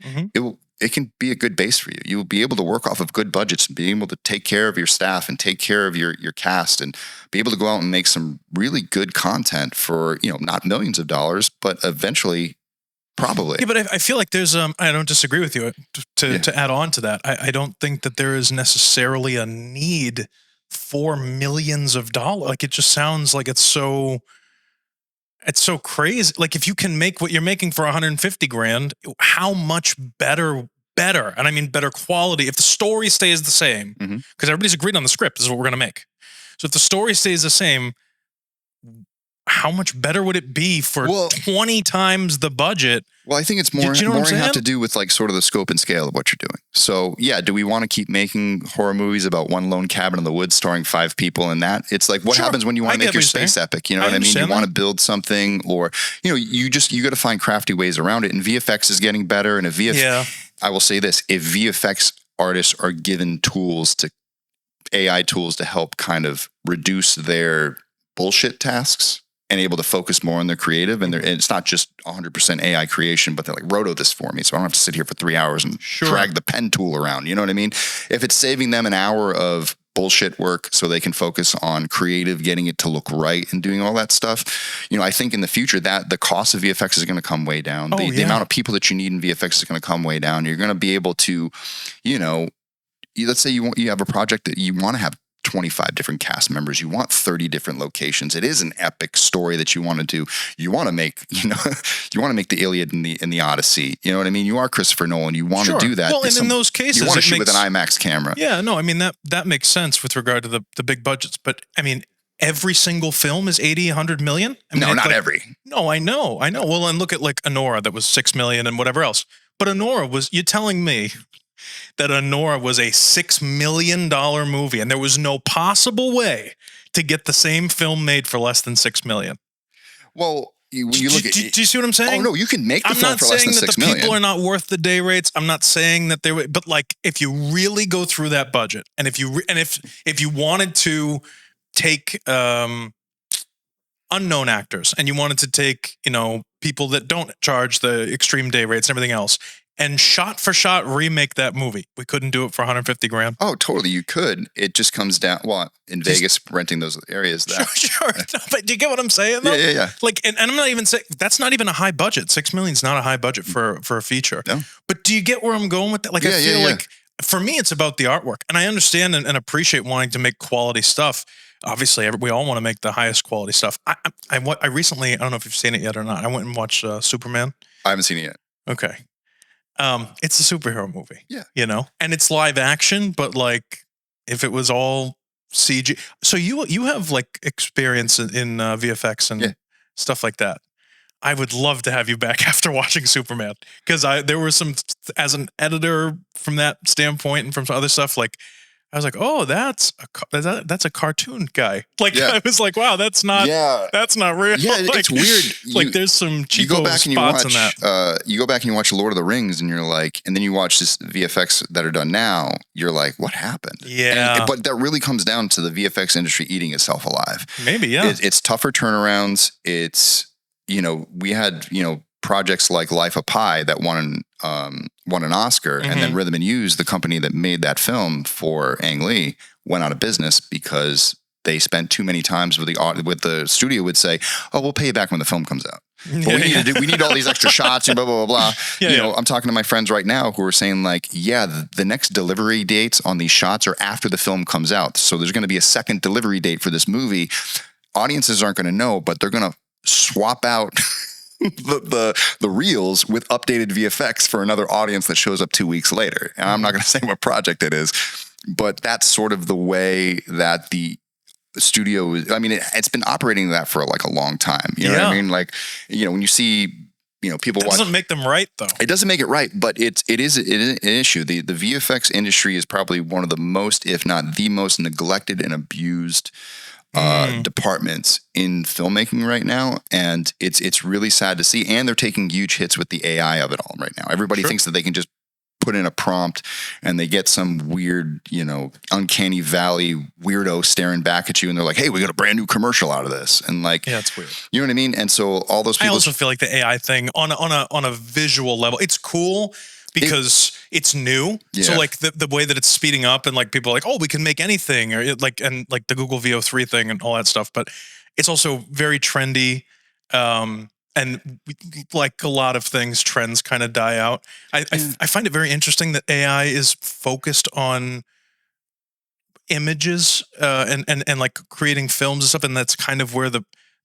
it can be a good base for you. You will be able to work off of good budgets and be able to take care of your staff and take care of your cast and be able to go out and make some really good content for, not millions of dollars, but eventually probably. Yeah, but I feel like there's, I don't disagree with you to add on to that. I don't think that there is necessarily a need for millions of dollars. Like, it just sounds like it's so crazy. Like, if you can make what you're making for 150 grand, how much better, and I mean better quality, if the story stays the same, because everybody's agreed on the script, this is what we're going to make. So if the story stays the same, how much better would it be for 20 times the budget? Well, I think it's more have to do with like sort of the scope and scale of what you're doing. So yeah, do we want to keep making horror movies about one lone cabin in the woods starring 5 people and that? It's like, what happens when you want to make your space epic? You know what I mean? You want to build something, or, you got to find crafty ways around it. And VFX is getting better. And I will say this, if VFX artists are given AI tools to help kind of reduce their bullshit tasks and able to focus more on their creative, and it's not just 100% AI creation, but they're like, roto this for me, so I don't have to sit here for 3 hours and drag the pen tool around. You know what I mean? If it's saving them an hour of bullshit work so they can focus on creative, getting it to look right and doing all that stuff, I think in the future that the cost of VFX is going to come way down. The amount of people that you need in VFX is going to come way down. You're going to be able to, let's say you have a project that you want to have 25 different cast members. You want 30 different locations. It is an epic story that you want to do. You want to make, you want to make the Iliad and the Odyssey. You know what I mean? You are Christopher Nolan. You want to do that. Well, and in those cases, you want to shoot with an IMAX camera. Yeah, no, I mean, that makes sense with regard to the big budgets. But I mean, every single film is 80, 100 million? I mean, no, not every. No, I know. Well, and look at like Anora that was 6 million and whatever else. But you're telling me that Anora was a $6 million movie, and there was no possible way to get the same film made for less than $6 million. Well, do you see what I'm saying? Oh no, you can make the film for less than $6 million. I'm not saying that the people are not worth the day rates. I'm not saying that but like, if you really go through that budget, and if you wanted to take unknown actors, and you wanted to take people that don't charge the extreme day rates and everything else, and shot for shot remake that movie, we couldn't do it for 150 grand. Oh, totally. You could. It just comes down. Well, in Vegas, renting those areas. Sure. But do you get what I'm saying, though? Yeah. Like, and I'm not even saying that's not even a high budget. $6 million is not a high budget for a feature. No. But do you get where I'm going with that? Like, I feel like for me, it's about the artwork, and I understand and appreciate wanting to make quality stuff. Obviously, we all want to make the highest quality stuff. I recently, I don't know if you've seen it yet or not. I went and watched Superman. I haven't seen it yet. Okay. It's a superhero movie. Yeah. And it's live action, but like, if it was all CG. So you have like experience in VFX and stuff like that. I would love to have you back after watching Superman, because there were some, as an editor from that standpoint and from some other stuff, like, I was like, oh, that's a cartoon guy. Like, I was like, wow, that's not real. Yeah, like, it's weird. Like, there's some cheapo spots in that. You go back and you watch Lord of the Rings, and you're like, and then you watch this VFX that are done now. You're like, what happened? Yeah. But that really comes down to the VFX industry eating itself alive. Maybe, yeah. It's tougher turnarounds. It's, we had, projects like Life of Pi that won an Oscar, and then Rhythm and Hues, the company that made that film for Ang Lee, went out of business because they spent too many times with the studio would say, "Oh, we'll pay you back when the film comes out." But we need all these extra shots and blah blah blah blah. I'm talking to my friends right now who are saying like, the next delivery dates on these shots are after the film comes out, so there's going to be a second delivery date for this movie. Audiences aren't going to know, but they're going to swap out the reels with updated VFX for another audience that shows up 2 weeks later. And I'm not going to say what project it is, but that's sort of the way that the studio is. I mean, it's been operating that for like a long time. You know what I mean? Like, when you see, people watch. It doesn't make them right, though. It doesn't make it right, but it is an issue. The VFX industry is probably one of the most, if not the most, neglected and abused departments in filmmaking right now, and it's really sad to see. And they're taking huge hits with the AI of it all right now. Everybody thinks that they can just put in a prompt and they get some weird, uncanny valley weirdo staring back at you, and they're like, "Hey, we got a brand new commercial out of this," and like, it's weird. You know what I mean? And so all those people. I also feel like the AI thing on a visual level, it's cool because it's new. Yeah. So like the way that it's speeding up and like people are like, oh, we can make anything, or and the Google VO3 thing and all that stuff. But it's also very trendy. And like a lot of things, trends kind of die out. I find it very interesting that AI is focused on images and like creating films and stuff, and that's kind of where the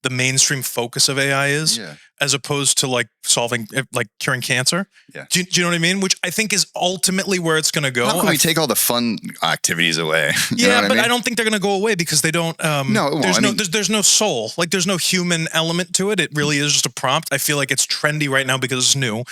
mainstream focus of AI is, as opposed to like solving, like curing cancer. Yeah. Do you know what I mean? Which I think is ultimately where it's going to go. How can we take all the fun activities away? I don't think they're going to go away because they don't. No, there's no soul. Like there's no human element to it. It really is just a prompt. I feel like it's trendy right now because it's new.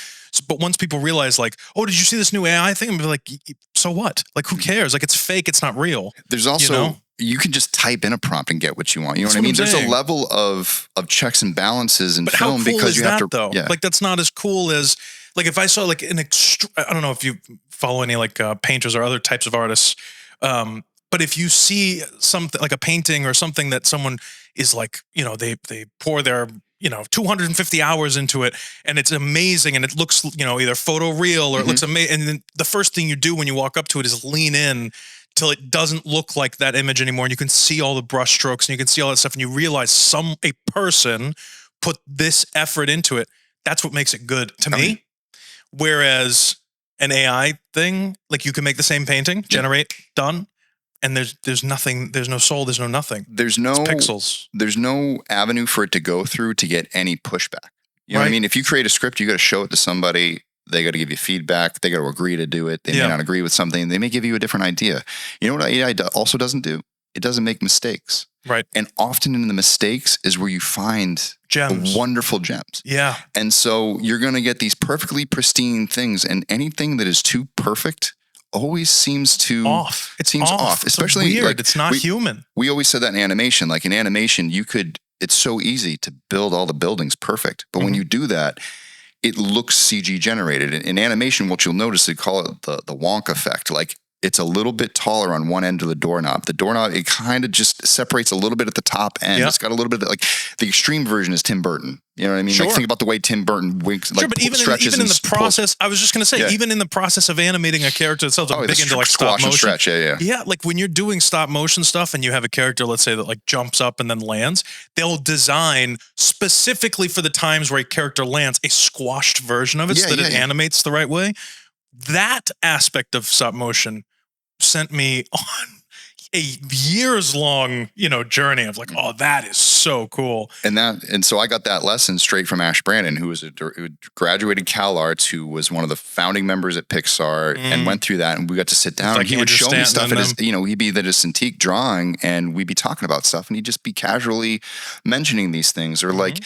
But once people realize, like, oh, did you see this new AI thing? I'm like, so what? Like, who cares? Like, it's fake. It's not real. There's also, you can just type in a prompt and get what you want. You know what I mean? There's a level of checks and balances in film, how cool because is you have that, to. Though? Yeah. Like, that's not as cool as, like, if I saw like I don't know if you follow any like painters or other types of artists, but if you see something like a painting or something that someone is like, they pour their 250 hours into it, and it's amazing, and it looks, either photo real or it looks amazing. And then the first thing you do when you walk up to it is lean in till it doesn't look like that image anymore, and you can see all the brush strokes and you can see all that stuff, and you realize a person put this effort into it. That's what makes it good to me. Whereas an AI thing, like, you can make the same painting, generate, done. And there's nothing, there's no soul, there's no nothing. There's no it's pixels. There's no avenue for it to go through to get any pushback. You know what I mean? If you create a script, you got to show it to somebody. They got to give you feedback. They got to agree to do it. They may not agree with something. They may give you a different idea. You know what AI also doesn't do? It doesn't make mistakes. Right. And often in the mistakes is where you find gems, wonderful gems. Yeah. And so you're going to get these perfectly pristine things, and anything that is too perfect always seems to off. It seems off. Especially weird. Like, it's not human. We always said that in animation. Like in animation, it's so easy to build all the buildings perfect. But when you do that, it looks CG generated. In animation, what you'll notice, they call it the wonk effect. Like, it's a little bit taller on one end of the doorknob. The doorknob, it kind of just separates a little bit at the top end. Yep. It's got a little bit of, like, the extreme version is Tim Burton. You know what I mean? Sure. Like, think about the way Tim Burton winks, like, but even in the process, I was just going to say, even in the process of animating a character itself, I'm big into like stop motion. Stretch, yeah, like when you're doing stop motion stuff and you have a character, let's say, that like jumps up and then lands, they'll design specifically for the times where a character lands a squashed version of it so that it animates the right way. That aspect of stop motion sent me on a years-long, journey of like, oh, that is so cool. And so I got that lesson straight from Ash Brandon, who graduated Cal Arts, who was one of the founding members at Pixar, and went through that. And we got to sit down, and he would show me stuff at his, he'd be at his Cintiq drawing, and we'd be talking about stuff, and he'd just be casually mentioning these things, or like,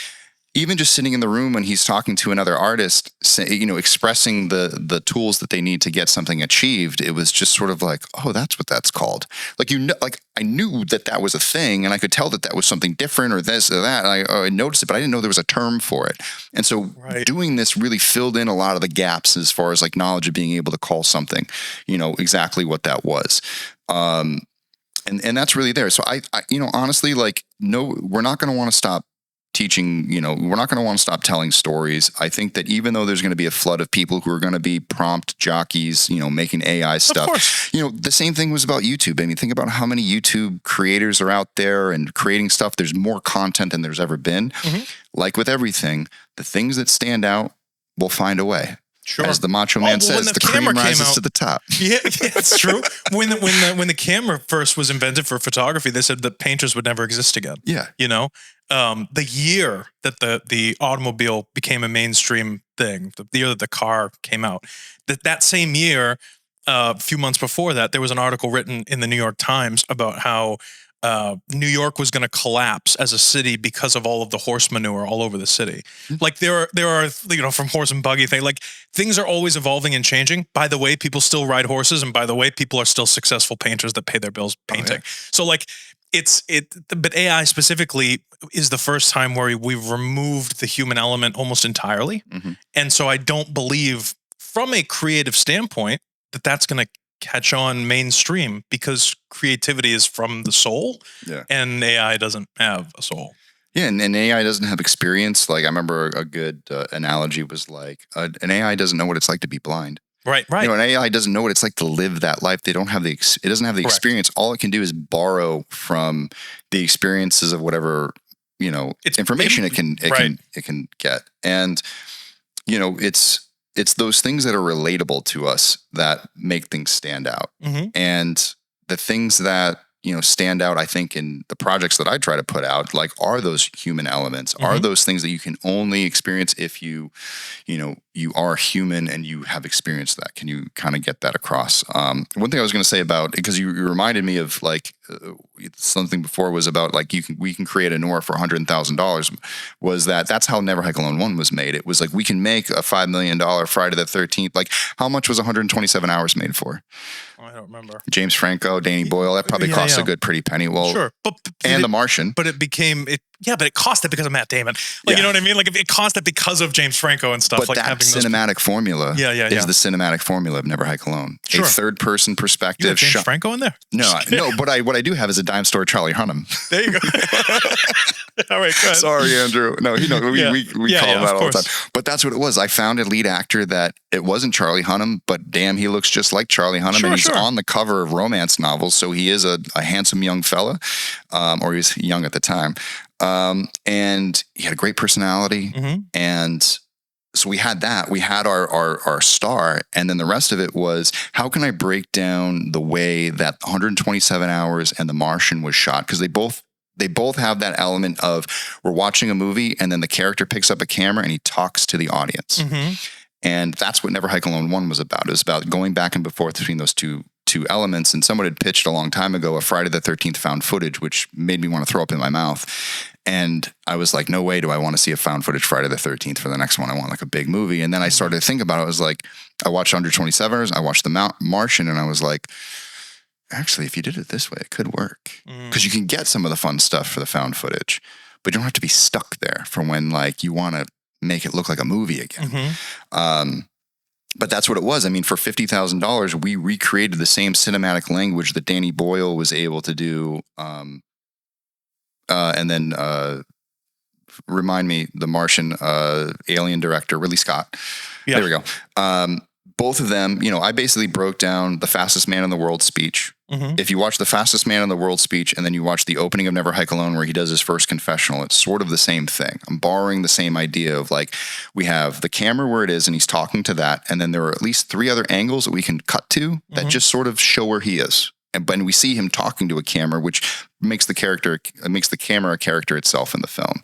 even just sitting in the room when he's talking to another artist, expressing the tools that they need to get something achieved, it was just sort of like, oh, that's what that's called. Like, like, I knew that was a thing, and I could tell that was something different or this or that. I noticed it, but I didn't know there was a term for it. And so doing this really filled in a lot of the gaps as far as like knowledge of being able to call something, exactly what that was. And that's really there. So I honestly, like, no, we're not going to want to stop teaching, we're not going to want to stop telling stories. I think that even though there's going to be a flood of people who are going to be prompt jockeys, making AI stuff, the same thing was about YouTube. I mean, think about how many YouTube creators are out there and creating stuff. There's more content than there's ever been. Like with everything, the things that stand out will find a way. Sure. As the Macho Man says, the cream rises to the top. Yeah, it's true. When the camera first was invented for photography, they said that painters would never exist again. Yeah. The year that the automobile became a mainstream thing, the year that the car came out, that same year, a few months before that, there was an article written in the New York Times about how New York was going to collapse as a city because of all of the horse manure all over the city. Like there are from horse and buggy thing, like things are always evolving and changing. By the way, people still ride horses, and by the way, people are still successful painters that pay their bills painting. So like but AI specifically is the first time where we've removed the human element almost entirely. And so I don't believe from a creative standpoint that that's going to catch on mainstream, because creativity is from the soul, and AI doesn't have a soul. Yeah, and AI doesn't have experience. Like, I remember a good analogy was like, an AI doesn't know what it's like to be blind. Right. You know, an AI doesn't know what it's like to live that life. They don't have it doesn't have the experience. All it can do is borrow from the experiences of whatever, you know, information it can get. And, you know, it's those things that are relatable to us that make things stand out. And the things that, you know, stand out, I think, in the projects that I try to put out, like, are those human elements, are those things that you can only experience if you know, you are human and you have experienced that. Can you kind of get that across? One thing I was going to say about, because you reminded me of, like, something before was about, like, we can create a noir for $100,000, was that's how Never Hike Alone 1 was made. It was like, we can make a $5 million Friday the 13th. Like, how much was 127 hours made for? I don't remember. James Franco, Danny Boyle, that probably cost a good pretty penny. Well, sure. And The Martian. But it became it. Yeah, but it cost it because of Matt Damon. Like, you know what I mean? Like, it cost it because of James Franco and stuff. But like, that cinematic formula is the cinematic formula of Never Hike Alone. Sure. A third-person perspective. You have James Franco in there? No. But what I do have is a dime store Charlie Hunnam. There you go. All right, go ahead. Sorry, Andrew. No, we call him out all the time. But that's what it was. I found a lead actor that it wasn't Charlie Hunnam, but damn, he looks just like Charlie Hunnam, and he's on the cover of romance novels, so he is a handsome young fella, or he was young at the time. And he had a great personality. And so we had that. We had our star, and then the rest of it was, how can I break down the way that 127 Hours and The Martian was shot? Because they both have that element of, we're watching a movie and then the character picks up a camera and he talks to the audience. And that's what Never Hike Alone 1 was about. It was about going back and forth between those two elements. And someone had pitched a long time ago a Friday the 13th found footage, which made me want to throw up in my mouth. And I was like, no way do I want to see a found footage Friday the 13th for the next one. I want, like, a big movie. And then I started to think about it. I was like, I watched 127ers, I watched The Martian, and I was like, actually, if you did it this way, it could work. Because you can get some of the fun stuff for the found footage, but you don't have to be stuck there for when, like, you want to make it look like a movie again. But that's what it was. I mean, for $50,000, we recreated the same cinematic language that Danny Boyle was able to do. And then remind me, The Martian, Alien director, Ridley Scott. There we go. Both of them, you know, I basically broke down The Fastest Man in the World speech. If you watch The Fastest Man in the World speech and then you watch the opening of Never Hike Alone where he does his first confessional, it's sort of the same thing. I'm borrowing the same idea of, like, we have the camera where it is and he's talking to that, and then there are at least 3 other angles that we can cut to that just sort of show where he is. And when we see him talking to a camera, which makes the camera a character itself in the film.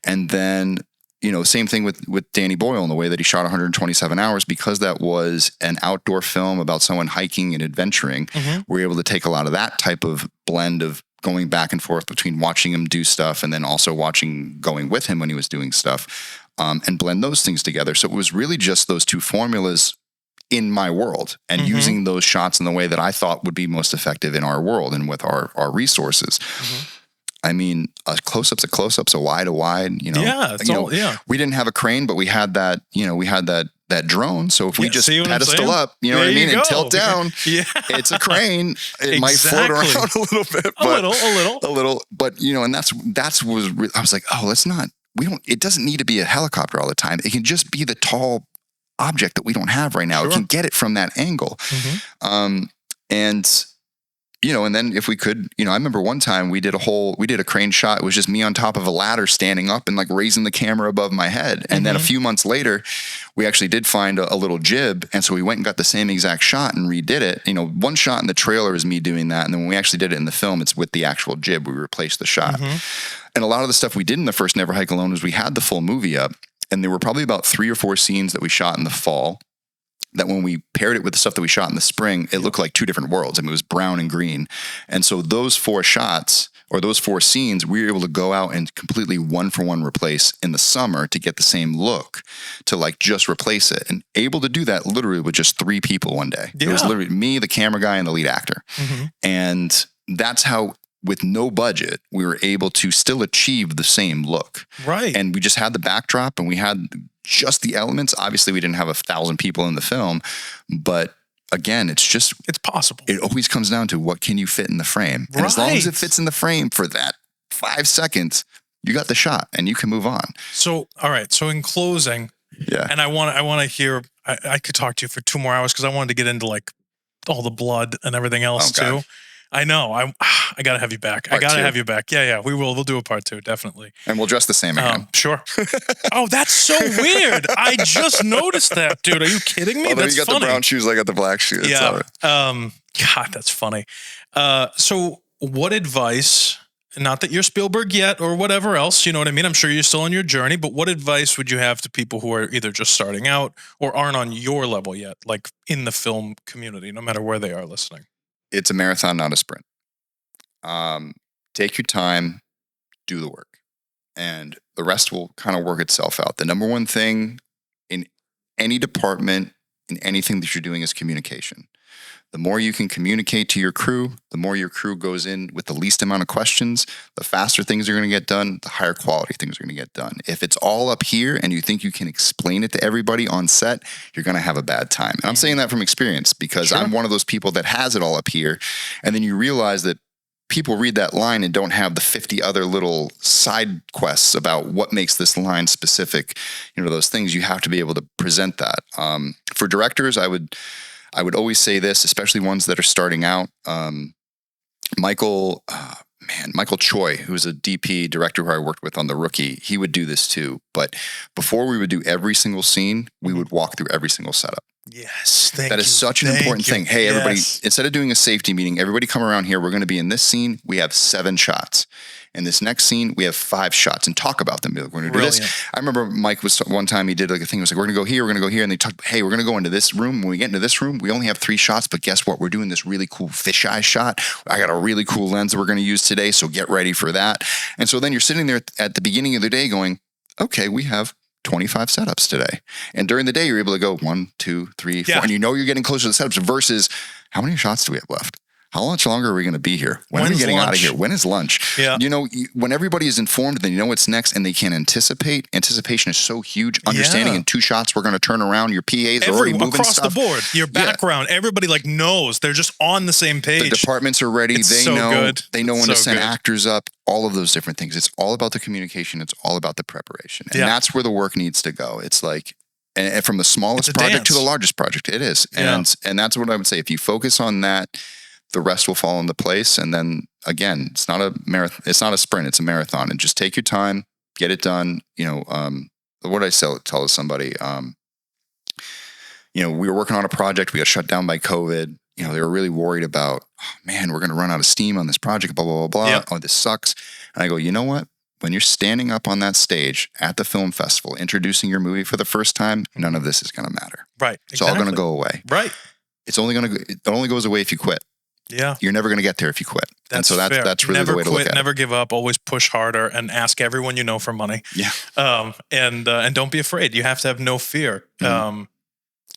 And then, you know, same thing with Danny Boyle in the way that he shot 127 Hours, because that was an outdoor film about someone hiking and adventuring. We're able to take a lot of that type of blend of going back and forth between watching him do stuff and then also going with him when he was doing stuff, and blend those things together. So it was really just those two formulas in my world, and using those shots in the way that I thought would be most effective in our world and with our resources. I mean, a close-up's a close-up, so wide, you know. We didn't have a crane, but we had that, you know, that drone. So if we just pedestal up, you know what I mean, and tilt down, it's a crane. It might float around a little bit, but a little. But, you know, and I was like, oh, it doesn't need to be a helicopter all the time. It can just be the tall object that we don't have right now. It can get it from that angle. And, you know, and then if we could, you know, I remember one time we did a crane shot. It was just me on top of a ladder standing up and, like, raising the camera above my head. And then a few months later, we actually did find a little jib. And so we went and got the same exact shot and redid it. You know, one shot in the trailer is me doing that. And then when we actually did it in the film, it's with the actual jib. We replaced the shot. And a lot of the stuff we did in the first Never Hike Alone was we had the full movie up. And there were probably about 3 or 4 scenes that we shot in the fall that when we paired it with the stuff that we shot in the spring, it looked like 2 different worlds. I mean, it was brown and green. And so those 4 shots, or those 4 scenes, we were able to go out and completely 1-for-1 replace in the summer to get the same look, to, like, just replace it. And able to do that literally with just 3 people one day. It was literally me, the camera guy, and the lead actor. And that's how, with no budget, we were able to still achieve the same look. Right. And we just had the backdrop and we had just the elements. Obviously, we didn't have 1,000 people in the film, but again, it's possible. It always comes down to what can you fit in the frame. And as long as it fits in the frame for that 5 seconds, you got the shot and you can move on. So, all right. So in closing, and I want to hear, I could talk to you for 2 more hours because I wanted to get into like all the blood and everything else too. I know. I gotta have you back. I gotta have you back. Yeah. We'll do a part 2, definitely. And we'll dress the same again. Sure. Oh, that's so weird. I just noticed that, dude. Are you kidding me? Although That's you got funny. the brown shoes, I got the black shoes. Yeah. God, that's funny. So what advice, not that you're Spielberg yet or whatever else, you know what I mean? I'm sure you're still on your journey, but what advice would you have to people who are either just starting out or aren't on your level yet, like in the film community, no matter where they are listening? It's a marathon, not a sprint. Take your time, do the work, and the rest will kind of work itself out. The number one thing in any department, in anything that you're doing, is communication. The more you can communicate to your crew, the more your crew goes in with the least amount of questions, the faster things are going to get done, the higher quality things are going to get done. If it's all up here and you think you can explain it to everybody on set, you're going to have a bad time. And I'm saying that from experience because I'm one of those people that has it all up here. And then you realize that people read that line and don't have the 50 other little side quests about what makes this line specific. You know, those things, you have to be able to present that. For directors, I would always say this, especially ones that are starting out. Michael Choi, who's a DP director who I worked with on The Rookie, he would do this too. But before we would do every single scene, we would walk through every single setup. Yes, that is such an important thing. Hey, everybody, instead of doing a safety meeting, everybody come around here. We're going to be in this scene. We have 7 shots. In this next scene, we have 5 shots, and talk about them. We're going to do this. I remember Mike was one time he did like a thing. He was like, we're going to go here, we're going to go here. And they talked, hey, we're going to go into this room. When we get into this room, we only have 3 shots, but guess what? We're doing this really cool fisheye shot. I got a really cool lens that we're going to use today. So get ready for that. And so then you're sitting there at the beginning of the day going, okay, we have 25 setups today. And during the day, you're able to go 1, 2, 3, 4. And you know you're getting closer to the setups versus how many shots do we have left? How much longer are we going to be here? When are we getting out of here? When is lunch? Yeah. You know, when everybody is informed, then you know what's next and they can anticipate. Anticipation is so huge. Understanding in 2 shots, we're going to turn around. Your PAs are already moving across stuff. the board. Your background, everybody like knows. They're just on the same page. The departments are ready. They know when to send actors up. All of those different things. It's all about the communication. It's all about the preparation. And that's where the work needs to go. It's like, and from the smallest project to the largest project, it is. And that's what I would say. If you focus on that, the rest will fall into place. And then again, it's not a marathon. It's not a sprint. It's a marathon. And just take your time, get it done. You know, what did I tell somebody? You know, we were working on a project. We got shut down by COVID. You know, they were really worried about, oh, man, we're going to run out of steam on this project, blah, blah, blah, blah. Yep. Oh, this sucks. And I go, you know what? When you're standing up on that stage at the film festival, introducing your movie for the first time, none of this is going to matter. Right. It's all going to go away. Right. It only goes away if you quit. Yeah. You're never going to get there if you quit. That's really the way to look at it. Never give up. Always push harder and ask everyone you know for money. Yeah. And don't be afraid. You have to have no fear.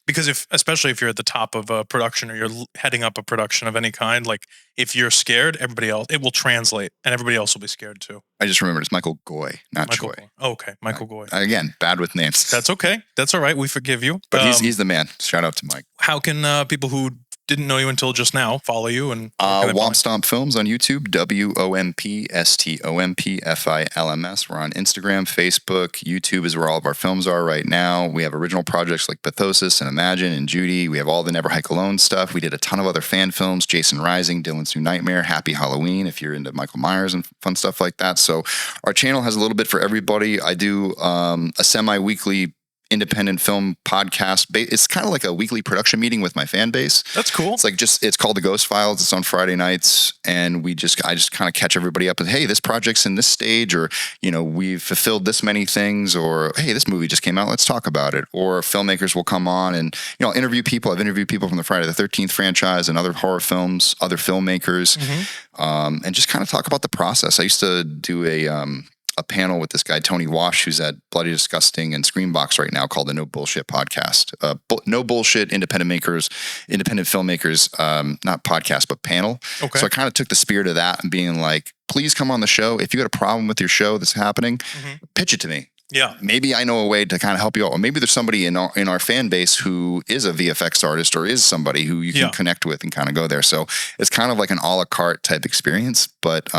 Because especially if you're at the top of a production or you're heading up a production of any kind, like if you're scared, everybody else, it will translate and everybody else will be scared too. I just remembered it's Michael Goy, not Choi. Oh, okay. Michael Goy. Again, bad with names. That's okay. That's all right. We forgive you. But he's the man. Shout out to Mike. How can people who didn't know you until just now follow you? And Womp Stomp Films on YouTube, WOMPSTOMPFILMS. We're on Instagram, Facebook. YouTube is where all of our films are right now. We have original projects like Pathosis and Imagine and Judy. We have all the Never Hike Alone stuff. We did a ton of other fan films, Jason Rising, Dylan's New Nightmare, Happy Halloween, if you're into Michael Myers and fun stuff like that. So our channel has a little bit for everybody. I do a semi-weekly independent film podcast. It's kind of like a weekly production meeting with my fan base. That's cool. It's like it's called The Ghost Files. It's on Friday nights. And I just kind of catch everybody up with, hey, this project's in this stage, or, you know, we've fulfilled this many things, or, hey, this movie just came out. Let's talk about it. Or filmmakers will come on and, you know, interview people. I've interviewed people from the Friday the 13th franchise and other horror films, other filmmakers, and just kind of talk about the process. I used to do a panel with this guy, Tony Wash, who's at Bloody Disgusting and Screambox right now, called the No Bullshit Podcast. No Bullshit Independent Filmmakers, not podcast, but panel. Okay. So I kind of took the spirit of that and being like, please come on the show. If you got a problem with your show that's happening, pitch it to me. Yeah. Maybe I know a way to kind of help you out. Or maybe there's somebody in our fan base who is a VFX artist or is somebody who you can connect with and kind of go there. So it's kind of like an a la carte type experience, but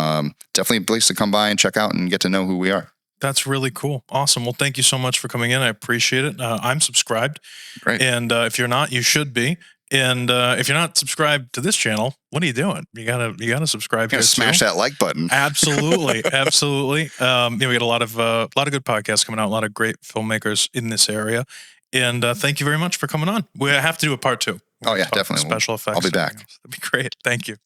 definitely a place to come by and check out and get to know who we are. That's really cool. Awesome. Well, thank you so much for coming in. I appreciate it. I'm subscribed. Great. And if you're not, you should be. And if you're not subscribed to this channel, what are you doing? You gotta subscribe. You gotta smash that like button. Absolutely, absolutely. We got a lot of good podcasts coming out. A lot of great filmmakers in this area. And thank you very much for coming on. We have to do a part 2. Oh yeah, definitely. Special effects. I'll be back. That'd be great. Thank you.